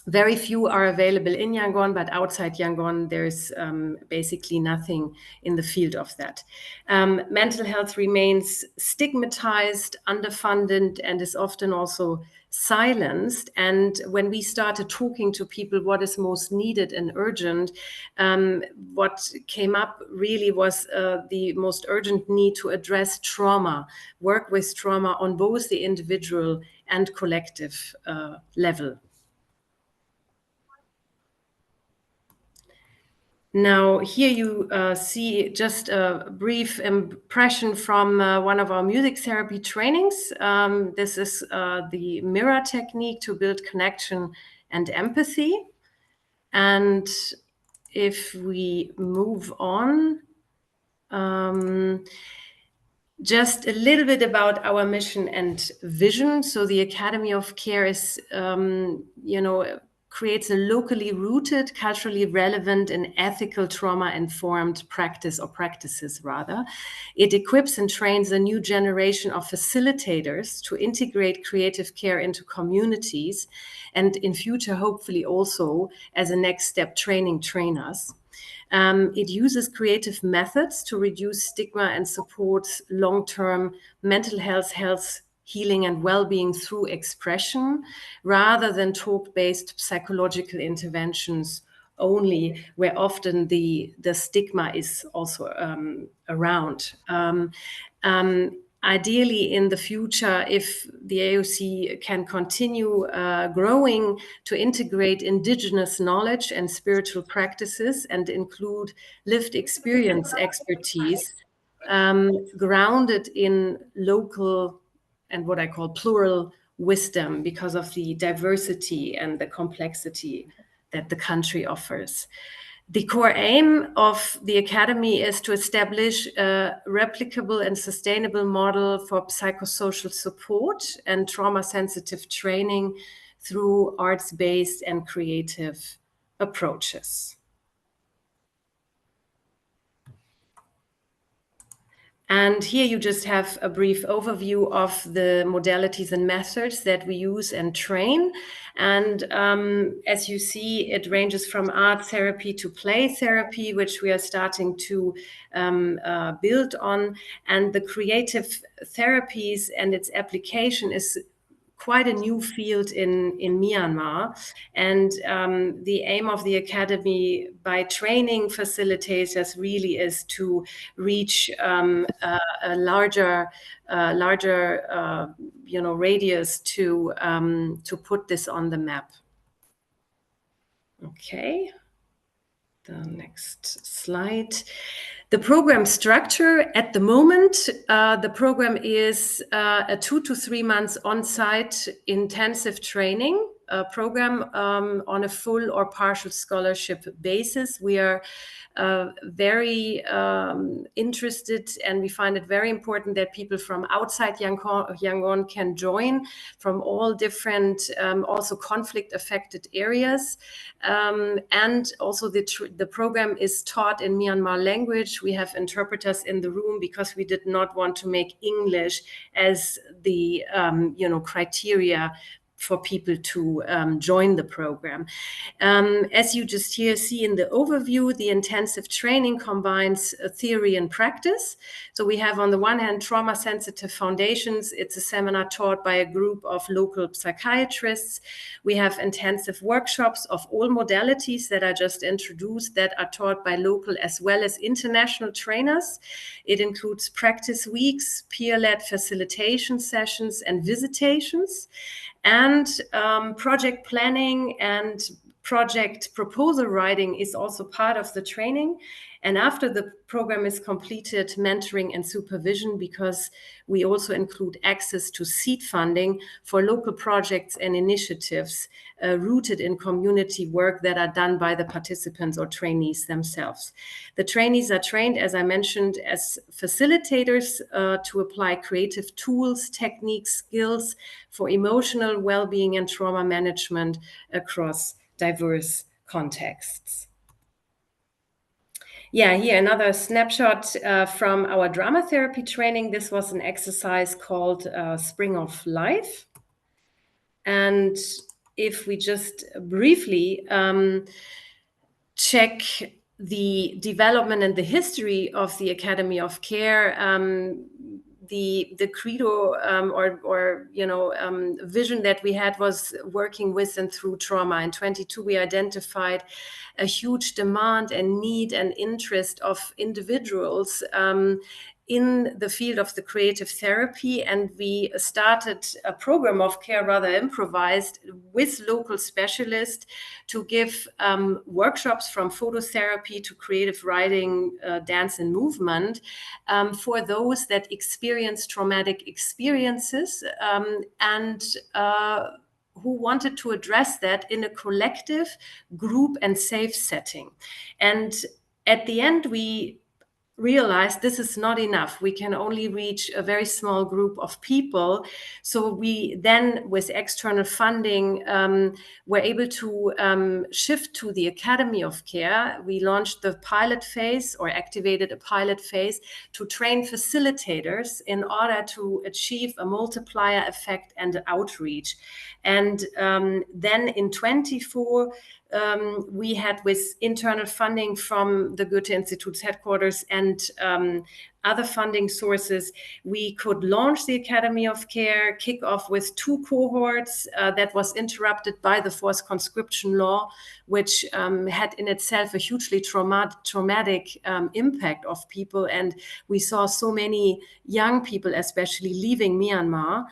Speaker 6: Very few are available in Yangon, but outside Yangon, there's basically nothing in the field of that. Mental health remains stigmatized, underfunded, and is often also silenced. And when we started talking to people what is most needed and urgent, what came up really was the most urgent need to address trauma, work with trauma on both the individual and collective level. Now, here you see just a brief impression from one of our music therapy trainings. This is the mirror technique to build connection and empathy. And if we move on, just a little bit about our mission and vision. So the Academy of Care is, creates a locally rooted, culturally relevant, and ethical trauma-informed practice, or practices rather. It equips and trains a new generation of facilitators to integrate creative care into communities, and in future, hopefully also as a next step, training trainers. It uses creative methods to reduce stigma and supports long-term mental health, healing, and well-being through expression, rather than talk-based psychological interventions only, where often the stigma is also around. Ideally, in the future, if the AOC can continue growing to integrate indigenous knowledge and spiritual practices and include lived experience expertise grounded in local and what I call plural wisdom, because of the diversity and the complexity that the country offers. The core aim of the Academy is to establish a replicable and sustainable model for psychosocial support and trauma-sensitive training through arts-based and creative approaches. And here you just have a brief overview of the modalities and methods that we use and train. And as you see, it ranges from art therapy to play therapy, which we are starting to build on. And the creative therapies and its application is quite a new field in Myanmar. And the aim of the Academy by training facilitators really is to reach a larger radius to put this on the map. Okay. The next slide. The program structure at the moment, the program is a 2 to 3 months on-site intensive training program on a full or partial scholarship basis. We are very interested, and we find it very important that people from outside Yangon can join from all different, also conflict-affected areas. And also the program is taught in Myanmar language. We have interpreters in the room because we did not want to make English as the criteria for people to join the program. As you just here see in the overview, the intensive training combines theory and practice. So we have on the one hand trauma-sensitive foundations. It's a seminar taught by a group of local psychiatrists. We have intensive workshops of all modalities that I just introduced that are taught by local as well as international trainers. It includes practice weeks, peer-led facilitation sessions, and visitations. And project planning and project proposal writing is also part of the training. And after the program is completed, mentoring and supervision, because we also include access to seed funding for local projects and initiatives rooted in community work that are done by the participants or trainees themselves. The trainees are trained, as I mentioned, as facilitators to apply creative tools, techniques, skills for emotional well-being and trauma management across diverse contexts. Yeah, here another snapshot from our drama therapy training. This was an exercise called Spring of Life. And if we just briefly check the development and the history of the Academy of Care, the credo vision that we had was working with and through trauma. In 22, we identified a huge demand and need and interest of individuals in the field of the creative therapy, and we started a program of care, rather improvised, with local specialists to give workshops from phototherapy to creative writing, dance and movement for those that experience traumatic experiences and who wanted to address that in a collective, group and safe setting. And at the end, we realized this is not enough. We can only reach a very small group of people. So we then, with external funding, were able to shift to the Academy of Care. We launched the pilot phase, or activated a pilot phase, to train facilitators in order to achieve a multiplier effect and outreach. And then in 24, we had, with internal funding from the Goethe-Institut's headquarters and other funding sources, we could launch the Academy of Care, kick off with 2 cohorts that was interrupted by the forced conscription law, which had in itself a hugely traumatic impact of people. And we saw so many young people, especially, leaving Myanmar.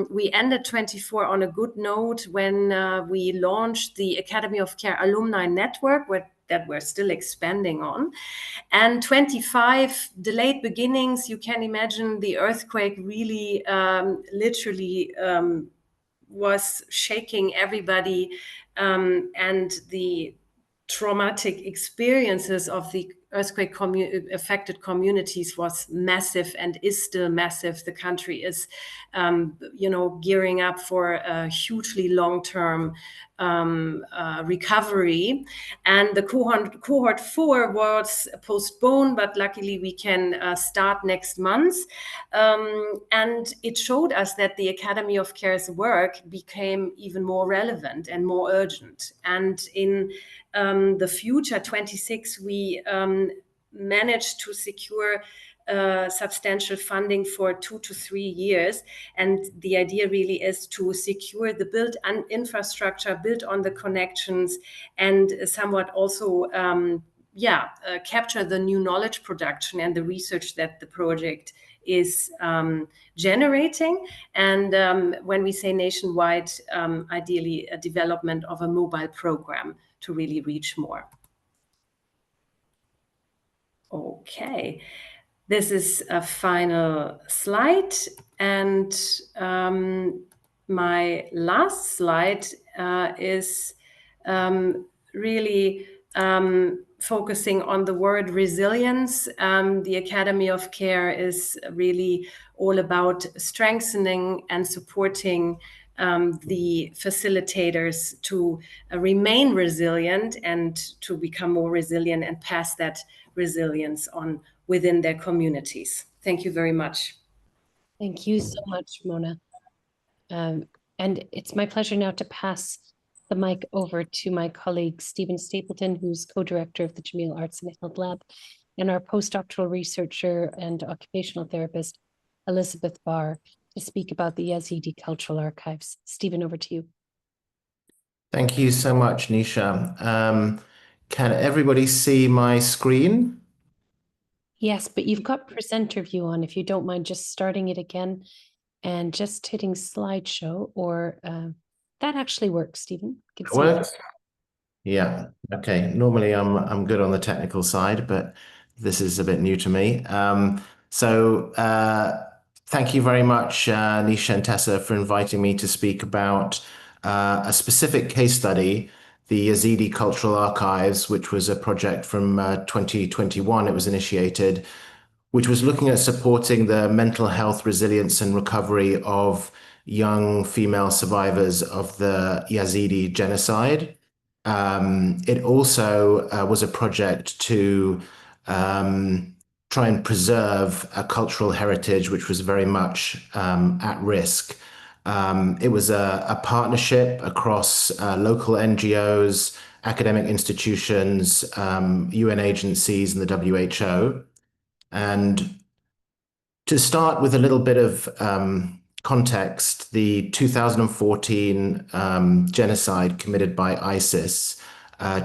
Speaker 6: We ended 24 on a good note when we launched the Academy of Care Alumni Network, that we're still expanding on. And 25, delayed beginnings. You can imagine the earthquake really literally was shaking everybody, and the traumatic experiences of the earthquake affected communities was massive and is still massive. The country is, gearing up for a hugely long-term recovery. And the cohort 4 was postponed, but luckily we can start next month. And it showed us that the Academy of Care's work became even more relevant and more urgent. And in the future, 26, we managed to secure substantial funding for 2 to 3 years. And the idea really is to secure the built infrastructure, build on the connections, and somewhat also capture the new knowledge production and the research that the project is generating. And when we say nationwide, ideally a development of a mobile program to really reach more. Okay. This is a final slide, and my last slide is really focusing on the word resilience. The Academy of Care is really all about strengthening and supporting the facilitators to remain resilient and to become more resilient and pass that resilience on within their communities. Thank you very much.
Speaker 1: Thank you so much, Mona. And it's my pleasure now to pass the mic over to my colleague, Stephen Stapleton, who's co-director of the Jameel Arts and Health Lab, and our postdoctoral researcher and occupational therapist, Elizabeth Barr, to speak about the Yazidi Cultural Archives. Stephen, over to you.
Speaker 7: Thank you so much, Nisha. Can everybody see my screen?
Speaker 1: Yes, but you've got presenter view on, if you don't mind just starting it again and just hitting slideshow, or that actually works, Stephen.
Speaker 7: It works? Yeah, okay. Normally I'm good on the technical side, but this is a bit new to me. Thank you very much, Nisha and Tessa, for inviting me to speak about a specific case study, the Yazidi Cultural Archives, which was a project from 2021. It was initiated, which was looking at supporting the mental health, resilience, and recovery of young female survivors of the Yazidi genocide. It also was a project to try and preserve a cultural heritage which was very much at risk. It was a partnership across local NGOs, academic institutions, UN agencies, and the WHO. And to start with a little bit of context, the 2014 genocide committed by ISIS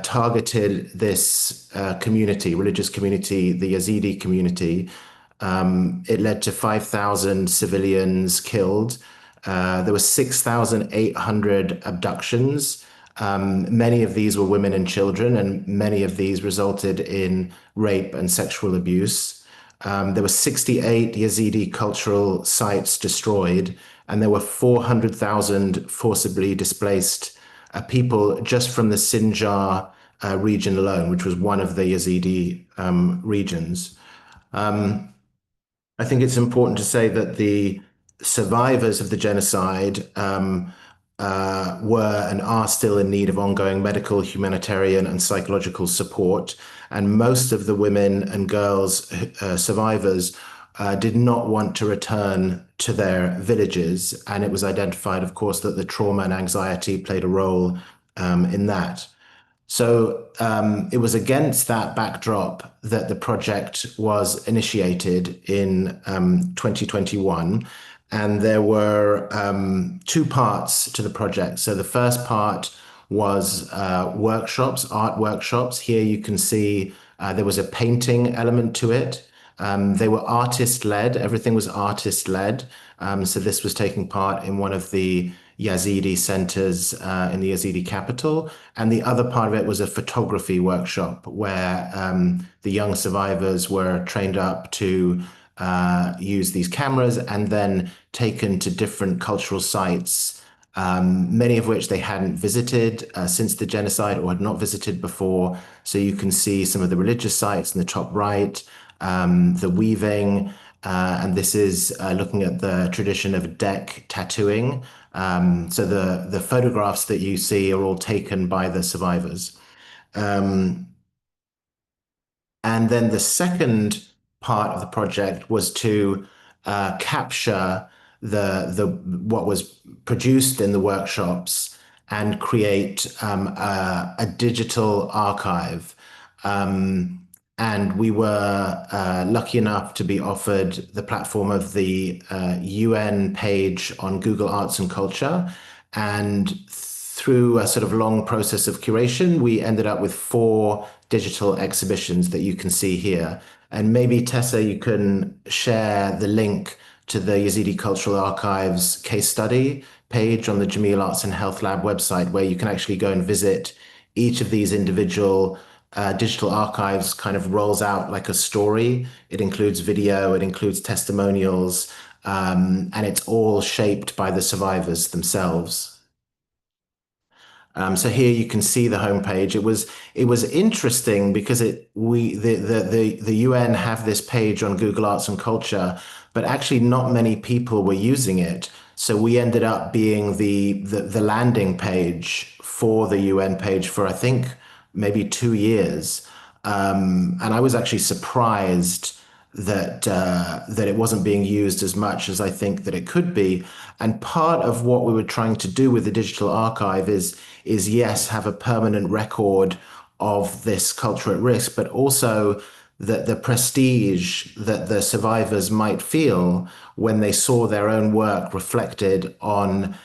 Speaker 7: targeted this community, religious community, the Yazidi community. It led to 5,000 civilians killed. There were 6,800 abductions. Many of these were women and children, and many of these resulted in rape and sexual abuse. There were 68 Yazidi cultural sites destroyed, and there were 400,000 forcibly displaced people just from the Sinjar region alone, which was one of the Yazidi regions. I think it's important to say that the survivors of the genocide were and are still in need of ongoing medical, humanitarian, and psychological support. And most of the women and girls survivors did not want to return to their villages. And it was identified, of course, that the trauma and anxiety played a role in that. So it was against that backdrop that the project was initiated in 2021. And there were two parts to the project. So the first part was workshops, art workshops. Here you can see there was a painting element to it. They were artist-led. Everything was artist-led. So this was taking part in one of the Yazidi centers in the Yazidi capital. And the other part of it was a photography workshop where the young survivors were trained up to use these cameras and then taken to different cultural sites, many of which they hadn't visited since the genocide or had not visited before. So you can see some of the religious sites in the top right, the weaving, and this is looking at the tradition of deck tattooing, So the photographs that you see are all taken by the survivors. And then the second part of the project was to capture what was produced in the workshops and create a digital archive. And we were lucky enough to be offered the platform of the UN page on Google Arts and Culture. And through a sort of long process of curation, we ended up with 4 digital exhibitions that you can see here. And maybe, Tessa, you can share the link to the Yazidi Cultural Archives case study page on the Jameel Arts and Health Lab website, where you can actually go and visit each of these individual digital archives. Kind of rolls out like a story. It includes video, it includes testimonials, and it's all shaped by the survivors themselves. So here you can see the homepage. It was interesting because the UN have this page on Google Arts and Culture, but actually not many people were using it. So we ended up being the landing page for the UN page for, I think, maybe 2 years. And I was actually surprised that it wasn't being used as much as I think that it could be. And part of what we were trying to do with the digital archive is yes, have a permanent record of this culture at risk, but also that the prestige that the survivors might feel when they saw their own work reflected on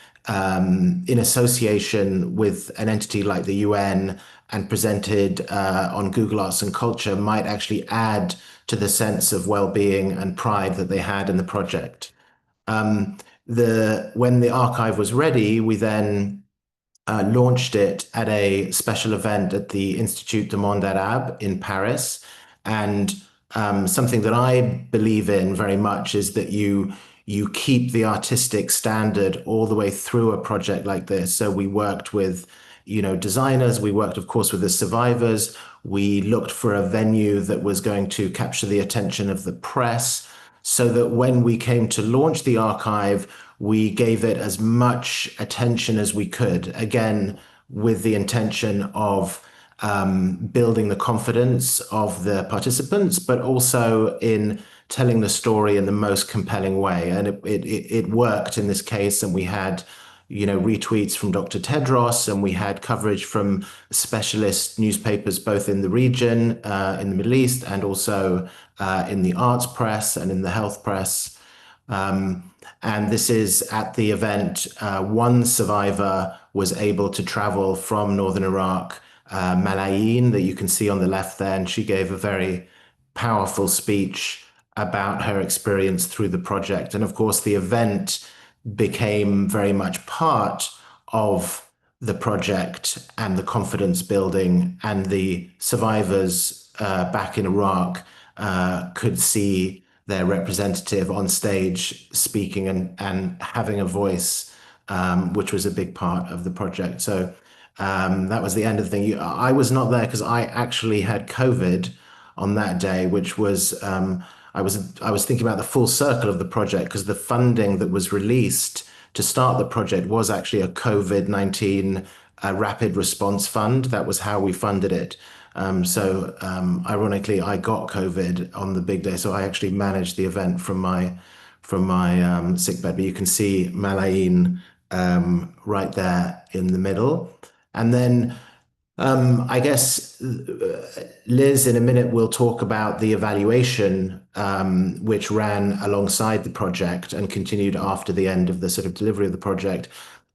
Speaker 7: in association with an entity like the UN and presented on Google Arts and Culture might actually add to the sense of well-being and pride that they had in the project. When the archive was ready, we then launched it at a special event at the Institut du Monde Arabe in Paris. And something that I believe in very much is that you keep the artistic standard all the way through a project like this. So we worked with designers. We worked, of course, with the survivors. We looked for a venue that was going to capture the attention of the press, so that when we came to launch the archive, we gave it as much attention as we could, again, with the intention of building the confidence of the participants, but also in telling the story in the most compelling way. And it worked in this case, and we had retweets from Dr. Tedros, and we had coverage from specialist newspapers, both in the region, in the Middle East, and also in the arts press and in the health press. And this is at the event, one survivor was able to travel from northern Iraq, Malayin, that you can see on the left there, and she gave a very powerful speech about her experience through the project. And of course, the event became very much part of the project and the confidence building, and the survivors back in Iraq could see their representative on stage speaking and having a voice, which was a big part of the project. So that was the end of the thing. I was not there because I actually had COVID on that day, which was I was thinking about the full circle of the project, because the funding that was released to start the project was actually a COVID-19 rapid response fund. That was how we funded it. So ironically, I got COVID on the big day, so I actually managed the event from my sickbed. But you can see Malayin right there in the middle, and then. I guess Liz, in a minute, will talk about the evaluation, which ran alongside the project and continued after the end of the sort of delivery of the project.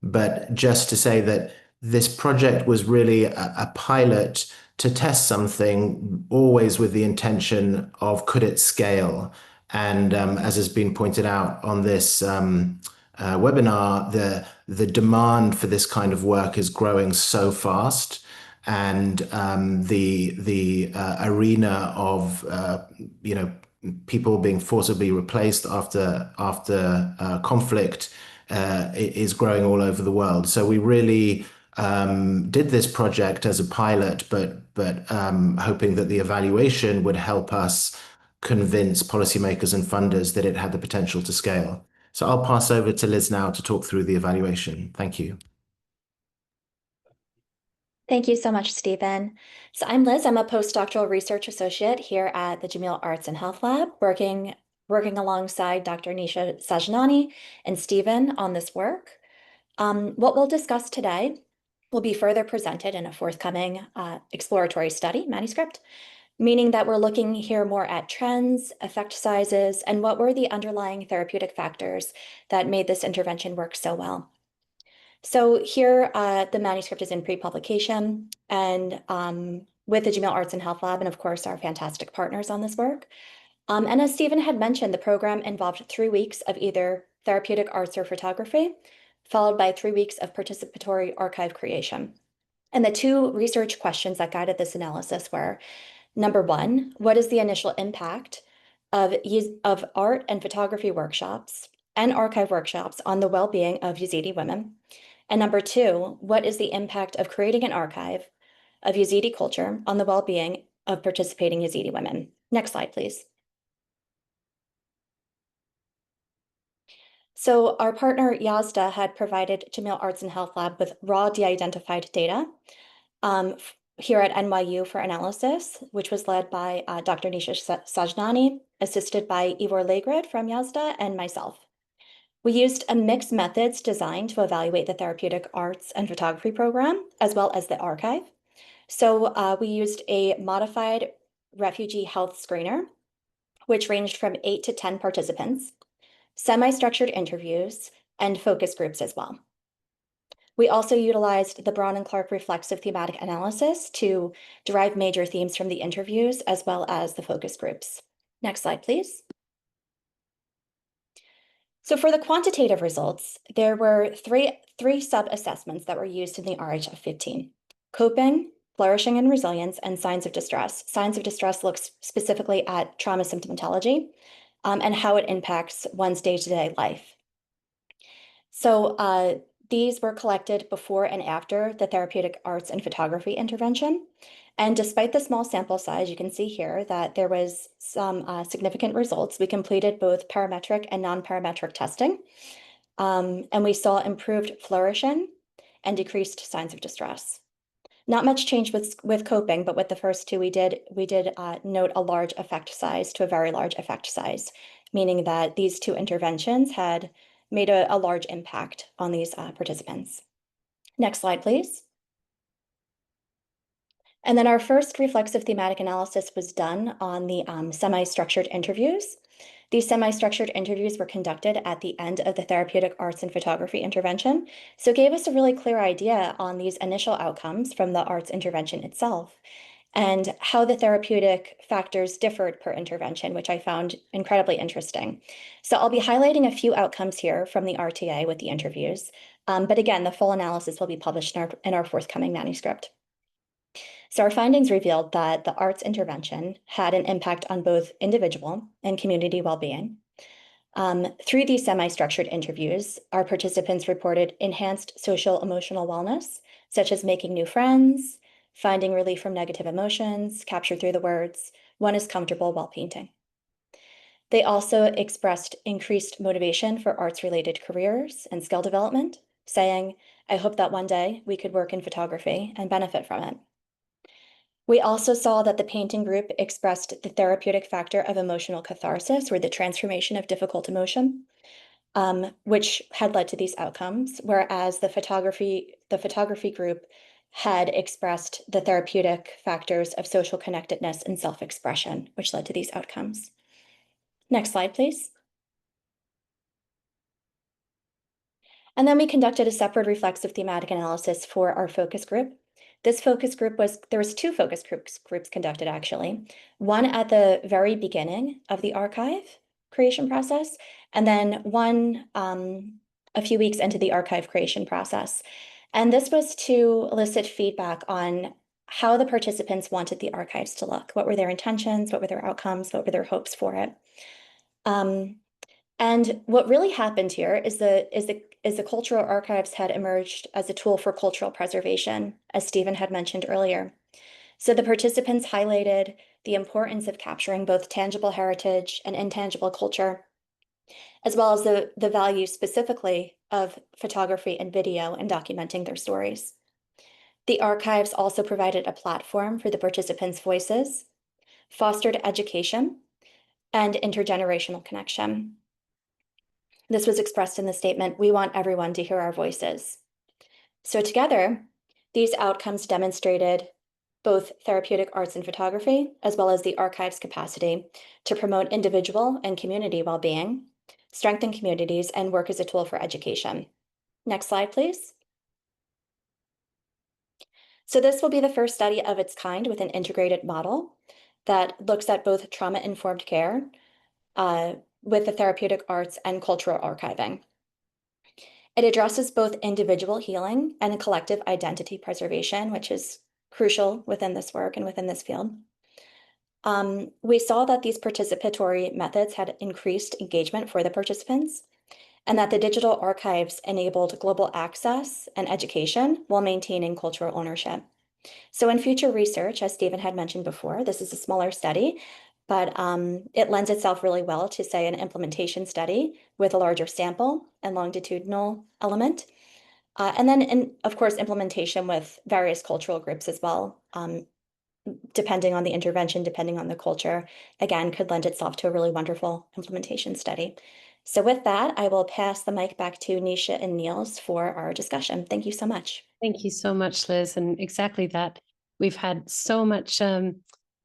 Speaker 7: But just to say that this project was really a pilot to test something, always with the intention of could it scale? And as has been pointed out on this webinar, the demand for this kind of work is growing so fast. And the arena of people being forcibly replaced after conflict is growing all over the world. So we really did this project as a pilot, but hoping that the evaluation would help us convince policymakers and funders that it had the potential to scale. So I'll pass over to Liz now to talk through the evaluation. Thank you.
Speaker 8: Thank you so much, Stephen. So I'm Liz. I'm a postdoctoral research associate here at the Jamil Arts and Health Lab, working alongside Dr. Nisha Sajnani and Stephen on this work. What we'll discuss today will be further presented in a forthcoming exploratory study manuscript, meaning that we're looking here more at trends, effect sizes, and what were the underlying therapeutic factors that made this intervention work so well. So here, the manuscript is in pre-publication and with the Jamil Arts and Health Lab, and of course, our fantastic partners on this work. And as Stephen had mentioned, the program involved 3 weeks of either therapeutic arts or photography, followed by 3 weeks of participatory archive creation. And the 2 research questions that guided this analysis were, number 1, what is the initial impact of art and photography workshops and archive workshops on the well-being of Yazidi women? And number 2, what is the impact of creating an archive of Yazidi culture on the well-being of participating Yazidi women? Next slide, please. So our partner Yazda had provided Jamil Arts and Health Lab with raw de-identified data here at NYU for analysis, which was led by Dr. Nisha Sajnani, assisted by Ivor Legred from Yazda and myself. We used a mixed methods designed to evaluate the therapeutic arts and photography program, as well as the archive. So we used a modified refugee health screener, which ranged from 8 to 10 participants, semi-structured interviews, and focus groups as well. We also utilized the Braun and Clark reflexive thematic analysis to derive major themes from the interviews, as well as the focus groups. Next slide, please. So for the quantitative results, there were three sub-assessments that were used in the RH of 15: coping, flourishing and resilience, and signs of distress. Signs of distress looks specifically at trauma symptomatology and how it impacts one's day-to-day life. So these were collected before and after the therapeutic arts and photography intervention. And despite the small sample size, you can see here that there was some significant results. We completed both parametric and non-parametric testing, and we saw improved flourishing and decreased signs of distress. Not much change with coping, but with the first 2, we did note a large effect size to a very large effect size, meaning that these 2 interventions had made a large impact on these participants. Next slide, please. And then our first reflexive thematic analysis was done on the semi-structured interviews. These semi-structured interviews were conducted at the end of the therapeutic arts and photography intervention, so it gave us a really clear idea on these initial outcomes from the arts intervention itself and how the therapeutic factors differed per intervention, which I found incredibly interesting. So I'll be highlighting a few outcomes here from the RTA with the interviews, but again, the full analysis will be published in our forthcoming manuscript. So our findings revealed that the arts intervention had an impact on both individual and community well-being. Through these semi-structured interviews, our participants reported enhanced social emotional wellness, such as making new friends, finding relief from negative emotions, captured through the words, one is comfortable while painting. They also expressed increased motivation for arts-related careers and skill development, saying, I hope that one day we could work in photography and benefit from it. We also saw that the painting group expressed the therapeutic factor of emotional catharsis, or the transformation of difficult emotion, which had led to these outcomes, whereas the photography group had expressed the therapeutic factors of social connectedness and self-expression, which led to these outcomes. Next slide, please. And then we conducted a separate reflexive thematic analysis for our focus group. This focus group there was 2 focus groups conducted actually. One at the very beginning of the archive creation process, and then one a few weeks into the archive creation process. And this was to elicit feedback on how the participants wanted the archives to look. What were their intentions? What were their outcomes? What were their hopes for it? And what really happened here is the cultural archives had emerged as a tool for cultural preservation, as Stephen had mentioned earlier. So the participants highlighted the importance of capturing both tangible heritage and intangible culture as well as the value specifically of photography and video in documenting their stories. The archives also provided a platform for the participants' voices, fostered education, and intergenerational connection. This was expressed in the statement, "We want everyone to hear our voices." So together, these outcomes demonstrated both therapeutic arts and photography, as well as the archive's capacity to promote individual and community well-being, strengthen communities, and work as a tool for education. Next slide, please. So this will be the first study of its kind with an integrated model that looks at both trauma-informed care with the therapeutic arts and cultural archiving. It addresses both individual healing and collective identity preservation, which is crucial within this work and within this field. We saw that these participatory methods had increased engagement for the participants, and that the digital archives enabled global access and education while maintaining cultural ownership. So in future research, as Stephen had mentioned before, this is a smaller study, but it lends itself really well to, say, an implementation study with a larger sample and longitudinal element. And then, of course, implementation with various cultural groups as well, depending on the intervention, depending on the culture, again, could lend itself to a really wonderful implementation study. So with that, I will pass the mic back to Nisha and Niels for our discussion. Thank you so much.
Speaker 1: Thank you so much, Liz. And exactly that. We've had so much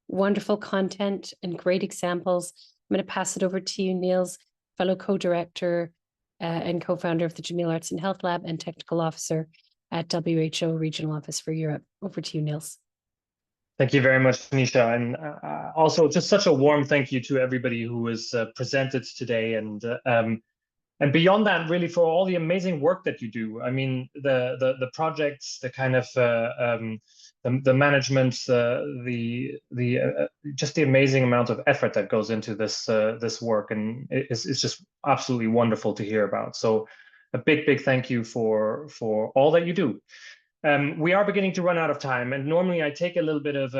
Speaker 1: wonderful content and great examples. I'm going to pass it over to you, Niels, fellow co-director and co-founder of the Jameel Arts and Health Lab and technical officer at WHO Regional Office for Europe. Over to you, Niels.
Speaker 9: Thank you very much, Nisha. And also just such a warm thank you to everybody who was presented today. And beyond that, really, for all the amazing work that you do. I mean, the projects, the kind of the management, just the amazing amount of effort that goes into this work, and it's just absolutely wonderful to hear about. So, a big thank you for all that you do. We are beginning to run out of time, and normally I take a little bit of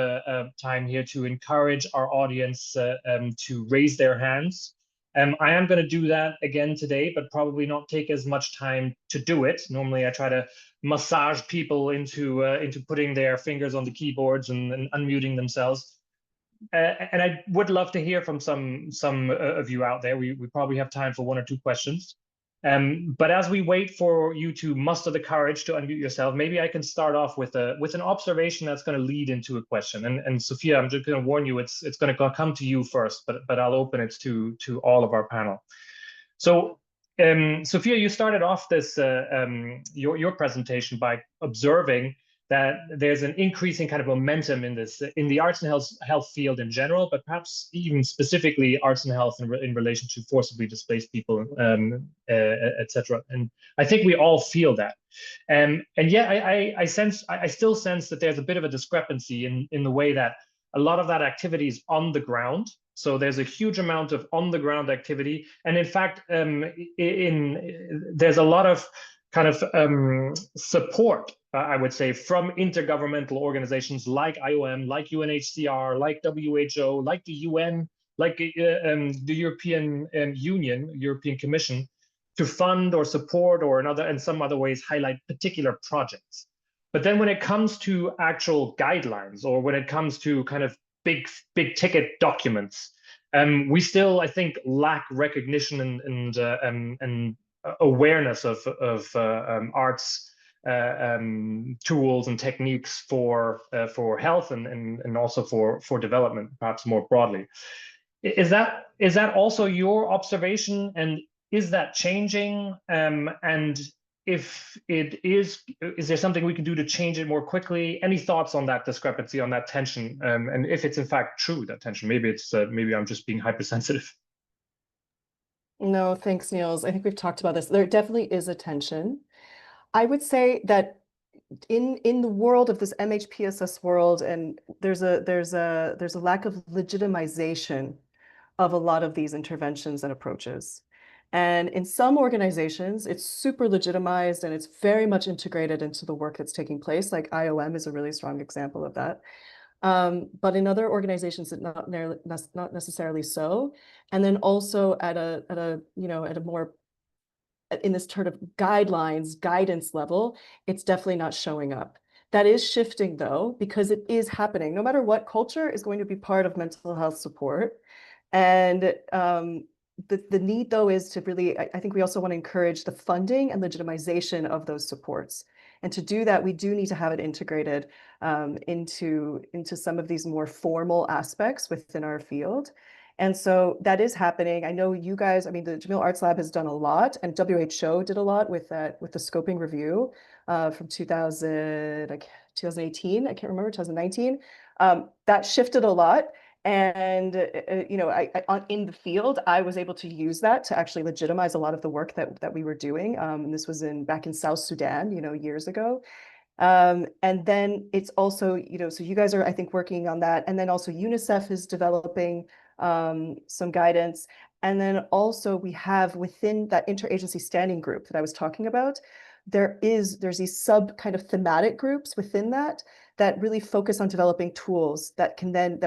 Speaker 9: time here to encourage our audience to raise their hands. I am going to do that again today, but probably not take as much time to do it. Normally I try to massage people into putting their fingers on the keyboards and unmuting themselves. And I would love to hear from some of you out there. We probably have time for 1 or 2 questions. But as we wait for you to muster the courage to unmute yourself, maybe I can start off with an observation that's going to lead into a question. And Sofia, I'm just going to warn you, it's going to come to you first, but I'll open it to all of our panel. So, Sofia, you started off this your presentation by observing that there's an increasing kind of momentum in the arts and health field in general, but perhaps even specifically arts and health in relation to forcibly displaced people, etc. And I think we all feel that. And yet I still sense that there's a bit of a discrepancy in the way that a lot of that activity is on the ground. So there's a huge amount of on-the-ground activity, and in fact, there's a lot of kind of support, I would say, from intergovernmental organizations like IOM, like UNHCR, like WHO, like the UN, like the European Union, European Commission, to fund or support or in some other ways highlight particular projects. But then when it comes to actual guidelines, or when it comes to kind of big ticket documents, we still, I think, lack recognition and awareness of arts tools and techniques for health and also for development, perhaps more broadly. Is that also your observation, and is that changing? And if it is there something we can do to change it more quickly? Any thoughts on that discrepancy, on that tension, and if it's in fact true, that tension? Maybe I'm just being hypersensitive.
Speaker 2: No, thanks, Niels. I think we've talked about this. There definitely is a tension. I would say that in the world of this MHPSS world, and there's a lack of legitimization of a lot of these interventions and approaches. And in some organizations, it's super legitimized and it's very much integrated into the work that's taking place. Like IOM is a really strong example of that. but in other organizations, it's not necessarily so. And then also at a more, in this sort of guidance level, it's definitely not showing up. That is shifting though, because it is happening. No matter what, culture is going to be part of mental health support. And the need though is to really, I think we also want to encourage the funding and legitimization of those supports. And to do that, we do need to have it integrated into some of these more formal aspects within our field. And so that is happening. I know you guys, I mean, the Jamil Arts Lab has done a lot, and WHO did a lot with that, with the scoping review from 2018, I can't remember, 2019. That shifted a lot. And, you know, in the field, I was able to use that to actually legitimize a lot of the work that we were doing. And this was back in South Sudan, you know, years ago. And then it's also, you know, so you guys are, I think, working on that. And then also UNICEF is developing some guidance. And then also we have within that interagency standing group that I was talking about, there's these sub kind of thematic groups within that really focus on developing tools that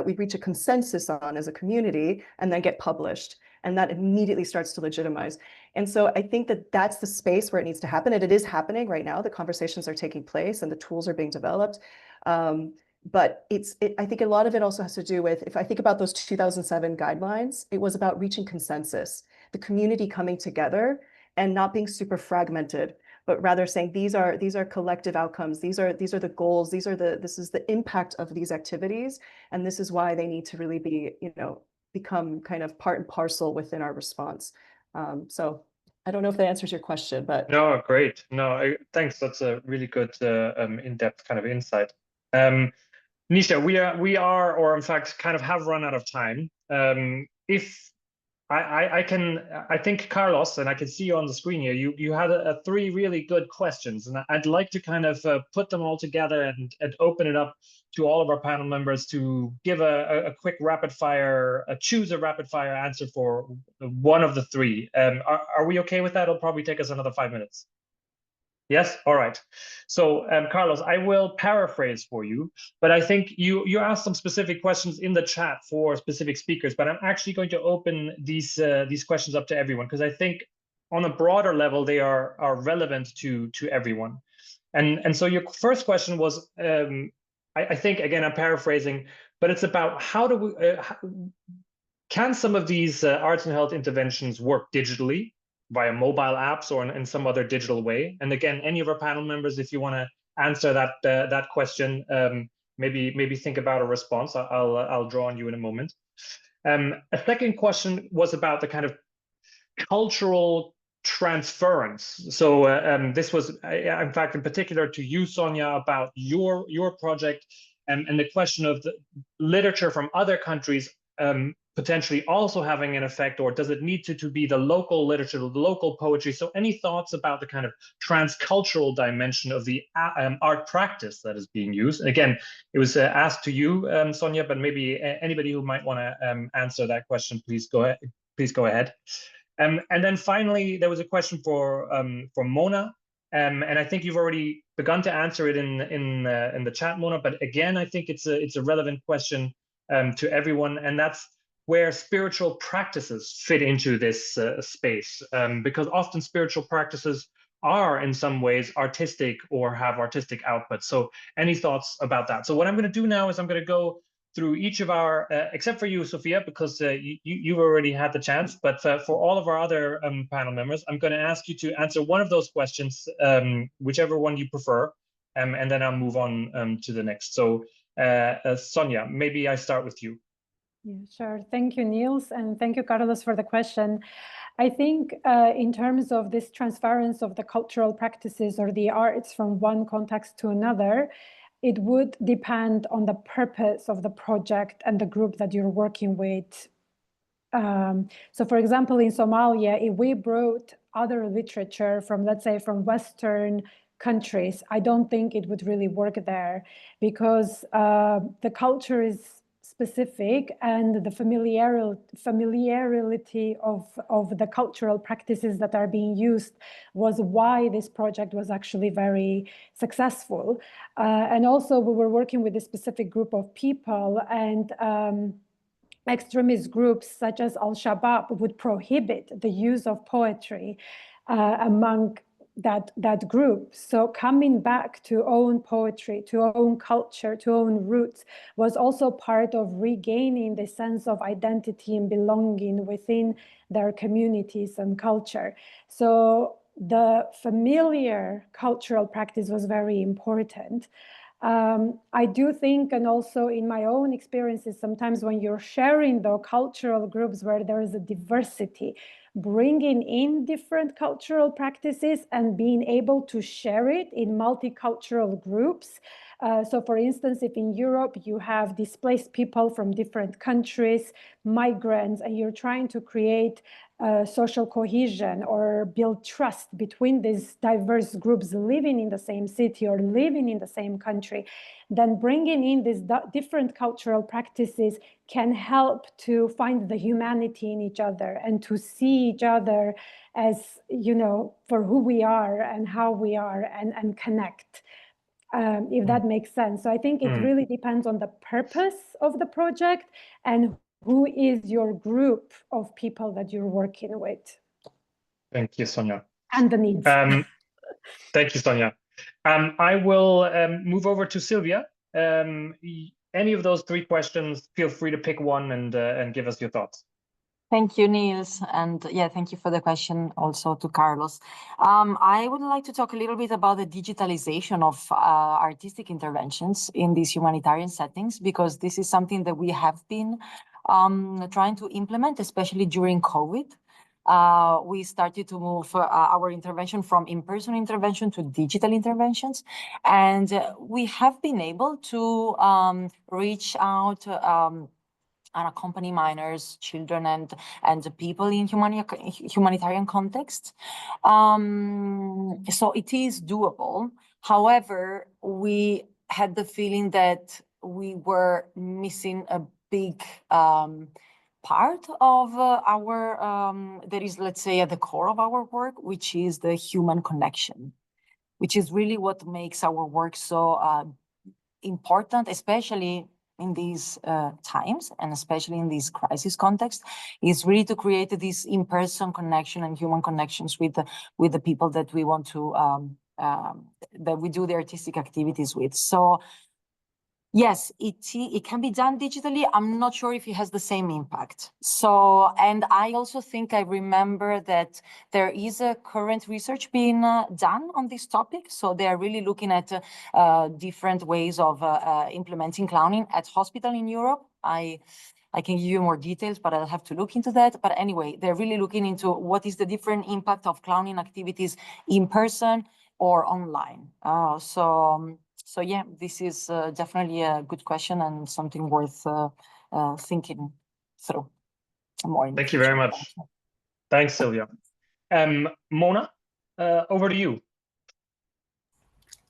Speaker 2: we reach a consensus on as a community and then get published. And that immediately starts to legitimize. And so I think that that's the space where it needs to happen. And it is happening right now. The conversations are taking place and the tools are being developed. But I think a lot of it also has to do with, if I think about those 2007 guidelines, it was about reaching consensus, the community coming together and not being super fragmented, but rather saying these are collective outcomes, these are the goals, this is the impact of these activities, and this is why they need to really be, you know, become kind of part and parcel within our response. So I don't know if that answers your question, but
Speaker 9: no, great. No, thanks. That's a really good in-depth kind of insight. Nisha, we are, or in fact, kind of have run out of time. If I think Carlos, and I can see you on the screen here, you had three really good questions, and I'd like to kind of put them all together and open it up to all of our panel members to give a quick rapid fire, choose a rapid fire answer for one of the three. Are we okay with that? It'll probably take us another 5 minutes. Yes, all right. So Carlos, I will paraphrase for you, but I think you asked some specific questions in the chat for specific speakers, but I'm actually going to open these questions up to everyone because I think on a broader level they are relevant to everyone. And so your first question was, I think again I'm paraphrasing, but it's about how do we can some of these arts and health interventions work digitally, via mobile apps or in some other digital way? And again, any of our panel members, if you want to answer that question, maybe think about a response. I'll draw on you in a moment. A second question was about the kind of cultural transference. So this was, in fact, in particular to you, Sonya, about your project and the question of the literature from other countries potentially also having an effect, or does it need to be the local literature, the local poetry? So any thoughts about the kind of transcultural dimension of the art practice that is being used? And again, it was asked to you, Sonya, but maybe anybody who might want to answer that question, please go ahead. Please go ahead. And then finally, there was a question for Mona, and I think you've already begun to answer it in the chat, Mona. But again, I think it's a relevant question to everyone, and that's where spiritual practices fit into this space, because often spiritual practices are in some ways artistic or have artistic output. So any thoughts about that? So what I'm going to do now is I'm going to go through each of our, except for you, Sofia, because you've already had the chance, but for all of our other panel members, I'm going to ask you to answer one of those questions, whichever one you prefer, and then I'll move on to the next. So Sonya, maybe I start with you.
Speaker 3: Yeah, sure. Thank you, Niels, and thank you, Carlos, for the question. I think in terms of this transference of the cultural practices or the arts from one context to another, it would depend on the purpose of the project and the group that you're working with. So for example, in Somalia, if we brought other literature from, let's say, from Western countries, I don't think it would really work there because the culture is specific, and the familiarity of the cultural practices that are being used was why this project was actually very successful. And also we were working with a specific group of people, and extremist groups such as Al-Shabaab would prohibit the use of poetry among that group. So coming back to own poetry, to own culture, to own roots was also part of regaining the sense of identity and belonging within their communities and culture. So the familiar cultural practice was very important. I do think, and also in my own experiences, sometimes when you're sharing the cultural groups where there is a diversity, bringing in different cultural practices and being able to share it in multicultural groups. So for instance, if in Europe you have displaced people from different countries, migrants, and you're trying to create social cohesion or build trust between these diverse groups living in the same city or living in the same country, then bringing in these different cultural practices can help to find the humanity in each other and to see each other as, you know, for who we are and how we are, and connect, if that makes sense. So I think it really depends on the purpose of the project and who is your group of people that you're working with.
Speaker 9: Thank you, Sonya.
Speaker 3: And the needs.
Speaker 9: Thank you, Sonya. I will move over to Silvia. Any of those three questions, feel free to pick one and give us your thoughts.
Speaker 5: Thank you, Niels. And yeah, thank you for the question also to Carlos. I would like to talk a little bit about the digitalization of artistic interventions in these humanitarian settings, because this is something that we have been trying to implement, especially during COVID. We started to move our intervention from in-person intervention to digital interventions. And we have been able to reach out and accompany minors, children, and the people in humanitarian contexts. So it is doable. However, we had the feeling that we were missing a big part of that is, let's say, at the core of our work, which is the human connection, which is really what makes our work so important, especially in these times, and especially in this crisis context, is really to create this in-person connection and human connections with the people that we want to that we do the artistic activities with. So yes, it can be done digitally. I'm not sure if it has the same impact. So, and I also think I remember that there is a current research being done on this topic. So they are really looking at different ways of implementing clowning at hospital in Europe. I can give you more details, but I'll have to look into that. But anyway, they're really looking into what is the different impact of clowning activities in person or online. So yeah, this is definitely a good question and something worth thinking through more.
Speaker 9: Thank you very much. Thanks, Silvia. Mona, over to you.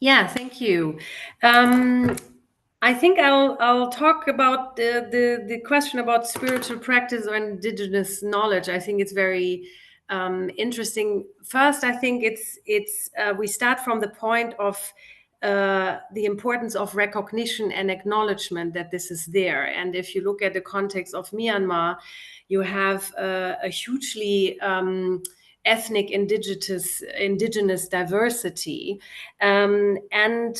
Speaker 6: Yeah, thank you. I think I'll talk about the question about spiritual practice or indigenous knowledge. I think it's very interesting. First, I think it's we start from the point of the importance of recognition and acknowledgement that this is there. And if you look at the context of Myanmar, you have a hugely ethnic indigenous diversity, and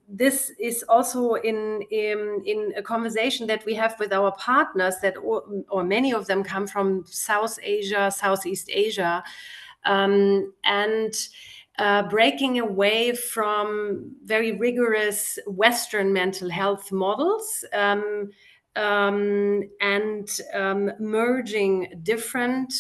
Speaker 6: this is also in a conversation that we have with our partners, that or many of them come from South Asia, Southeast Asia, and breaking away from very rigorous Western mental health models, and merging different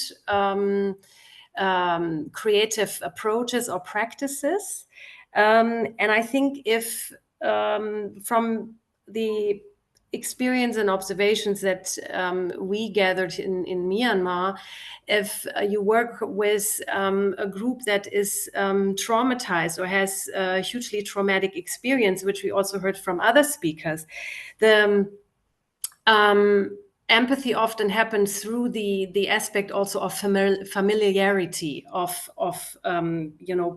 Speaker 6: creative approaches or practices. And I think if from the experience and observations that we gathered in Myanmar, if you work with a group that is traumatized or has a hugely traumatic experience, which we also heard from other speakers, the empathy often happens through the aspect also of familiarity of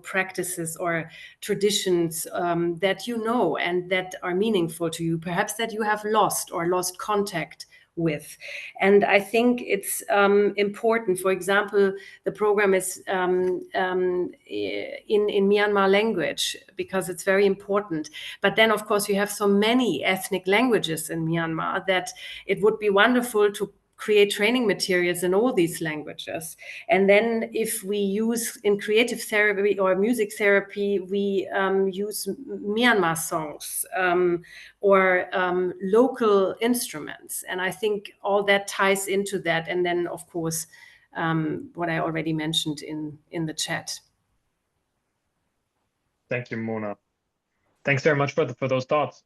Speaker 6: practices or traditions that you know and that are meaningful to you, perhaps that you have lost contact with. And I think it's important. For example, the program is in Myanmar language because it's very important. But then, of course, you have so many ethnic languages in Myanmar that it would be wonderful to create training materials in all these languages. And then if we use in creative therapy or music therapy, we use Myanmar songs or local instruments. And I think all that ties into that. And then, of course, what I already mentioned in the chat.
Speaker 9: Thank you, Mona. Thanks very much for those thoughts.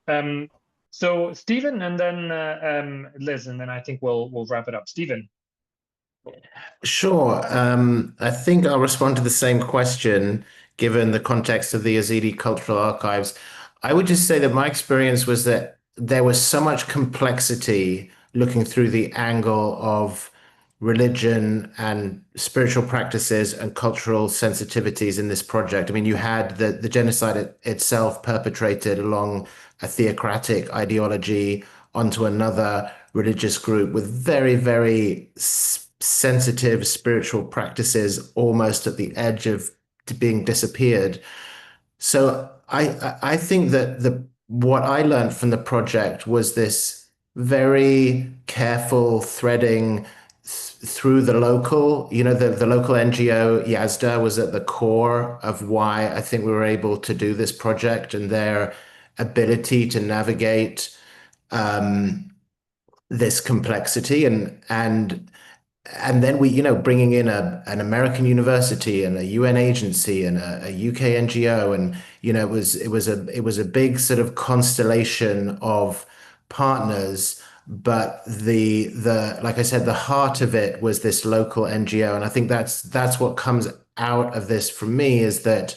Speaker 9: So Stephen, and then Liz, and then I think we'll wrap it up. Stephen.
Speaker 7: Sure. I think I'll respond to the same question, given the context of the Yazidi Cultural Archives. I would just say that my experience was that there was so much complexity looking through the angle of religion and spiritual practices and cultural sensitivities in this project. I mean, you had the genocide itself perpetrated along a theocratic ideology onto another religious group with very, very sensitive spiritual practices almost at the edge of being disappeared. So I think that what I learned from the project was this very careful threading through the local, the local NGO Yazda was at the core of why I think we were able to do this project, and their ability to navigate this complexity and then we, bringing in an American university and a UN agency and a UK NGO, and it was a big sort of constellation of partners. But the like I said, the heart of it was this local NGO, and I think that's what comes out of this for me, is that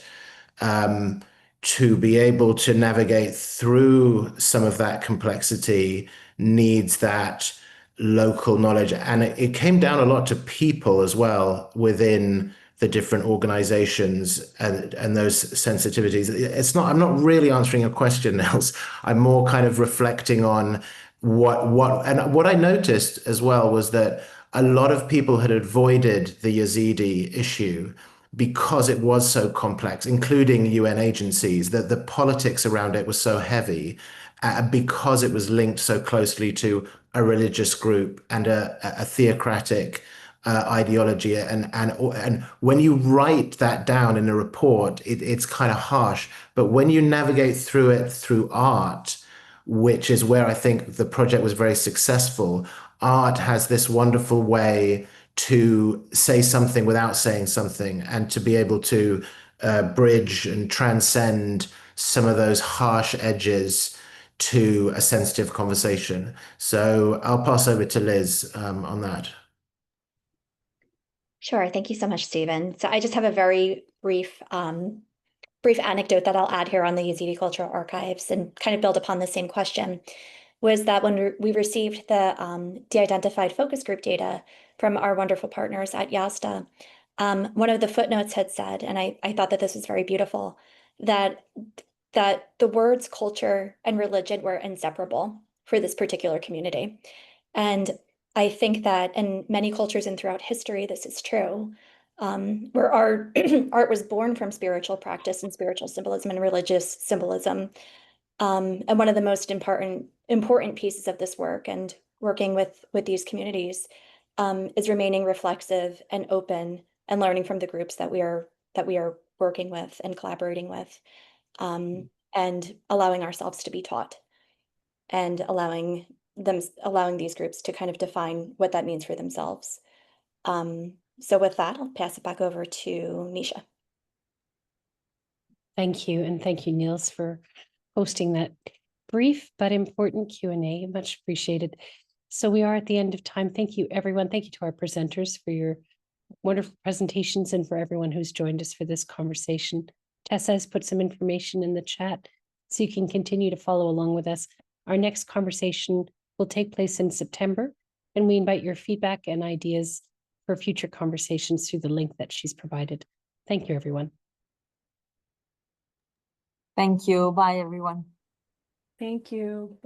Speaker 7: to be able to navigate through some of that complexity needs that local knowledge. And it came down a lot to people as well within the different organizations and those sensitivities. I'm not really answering a question, Nels. I'm more kind of reflecting on what I noticed as well was that a lot of people had avoided the Yazidi issue because it was so complex, including UN agencies, that the politics around it was so heavy, because it was linked so closely to a religious group and a theocratic ideology. And when you write that down in a report, it's kind of harsh. But when you navigate through it through art, which is where I think the project was very successful, art has this wonderful way to say something without saying something, and to be able to bridge and transcend some of those harsh edges to a sensitive conversation. So I'll pass over to Liz on that.
Speaker 8: Sure. Thank you so much, Stephen. So I just have a very brief anecdote that I'll add here on the Yazidi Cultural Archives and kind of build upon the same question, was that when we received the de-identified focus group data from our wonderful partners at Yazda, one of the footnotes had said, and I thought that this was very beautiful, that the words culture and religion were inseparable for this particular community. And I think that in many cultures and throughout history, this is true, where art was born from spiritual practice and spiritual symbolism and religious symbolism. And one of the most important pieces of this work and working with these communities is remaining reflexive and open and learning from the groups that we are working with and collaborating with, and allowing ourselves to be taught, and allowing these groups to kind of define what that means for themselves. So with that, I'll pass it back over to Misha.
Speaker 1: Thank you. And thank you, Niels, for hosting that brief but important Q&A. Much appreciated. So we are at the end of time. Thank you, everyone. Thank you to our presenters for your wonderful presentations and for everyone who's joined us for this conversation. Tessa has put some information in the chat so you can continue to follow along with us. Our next conversation will take place in September, and we invite your feedback and ideas for future conversations through the link that she's provided. Thank you, everyone.
Speaker 5: Thank you. Bye, everyone.
Speaker 2: Thank you.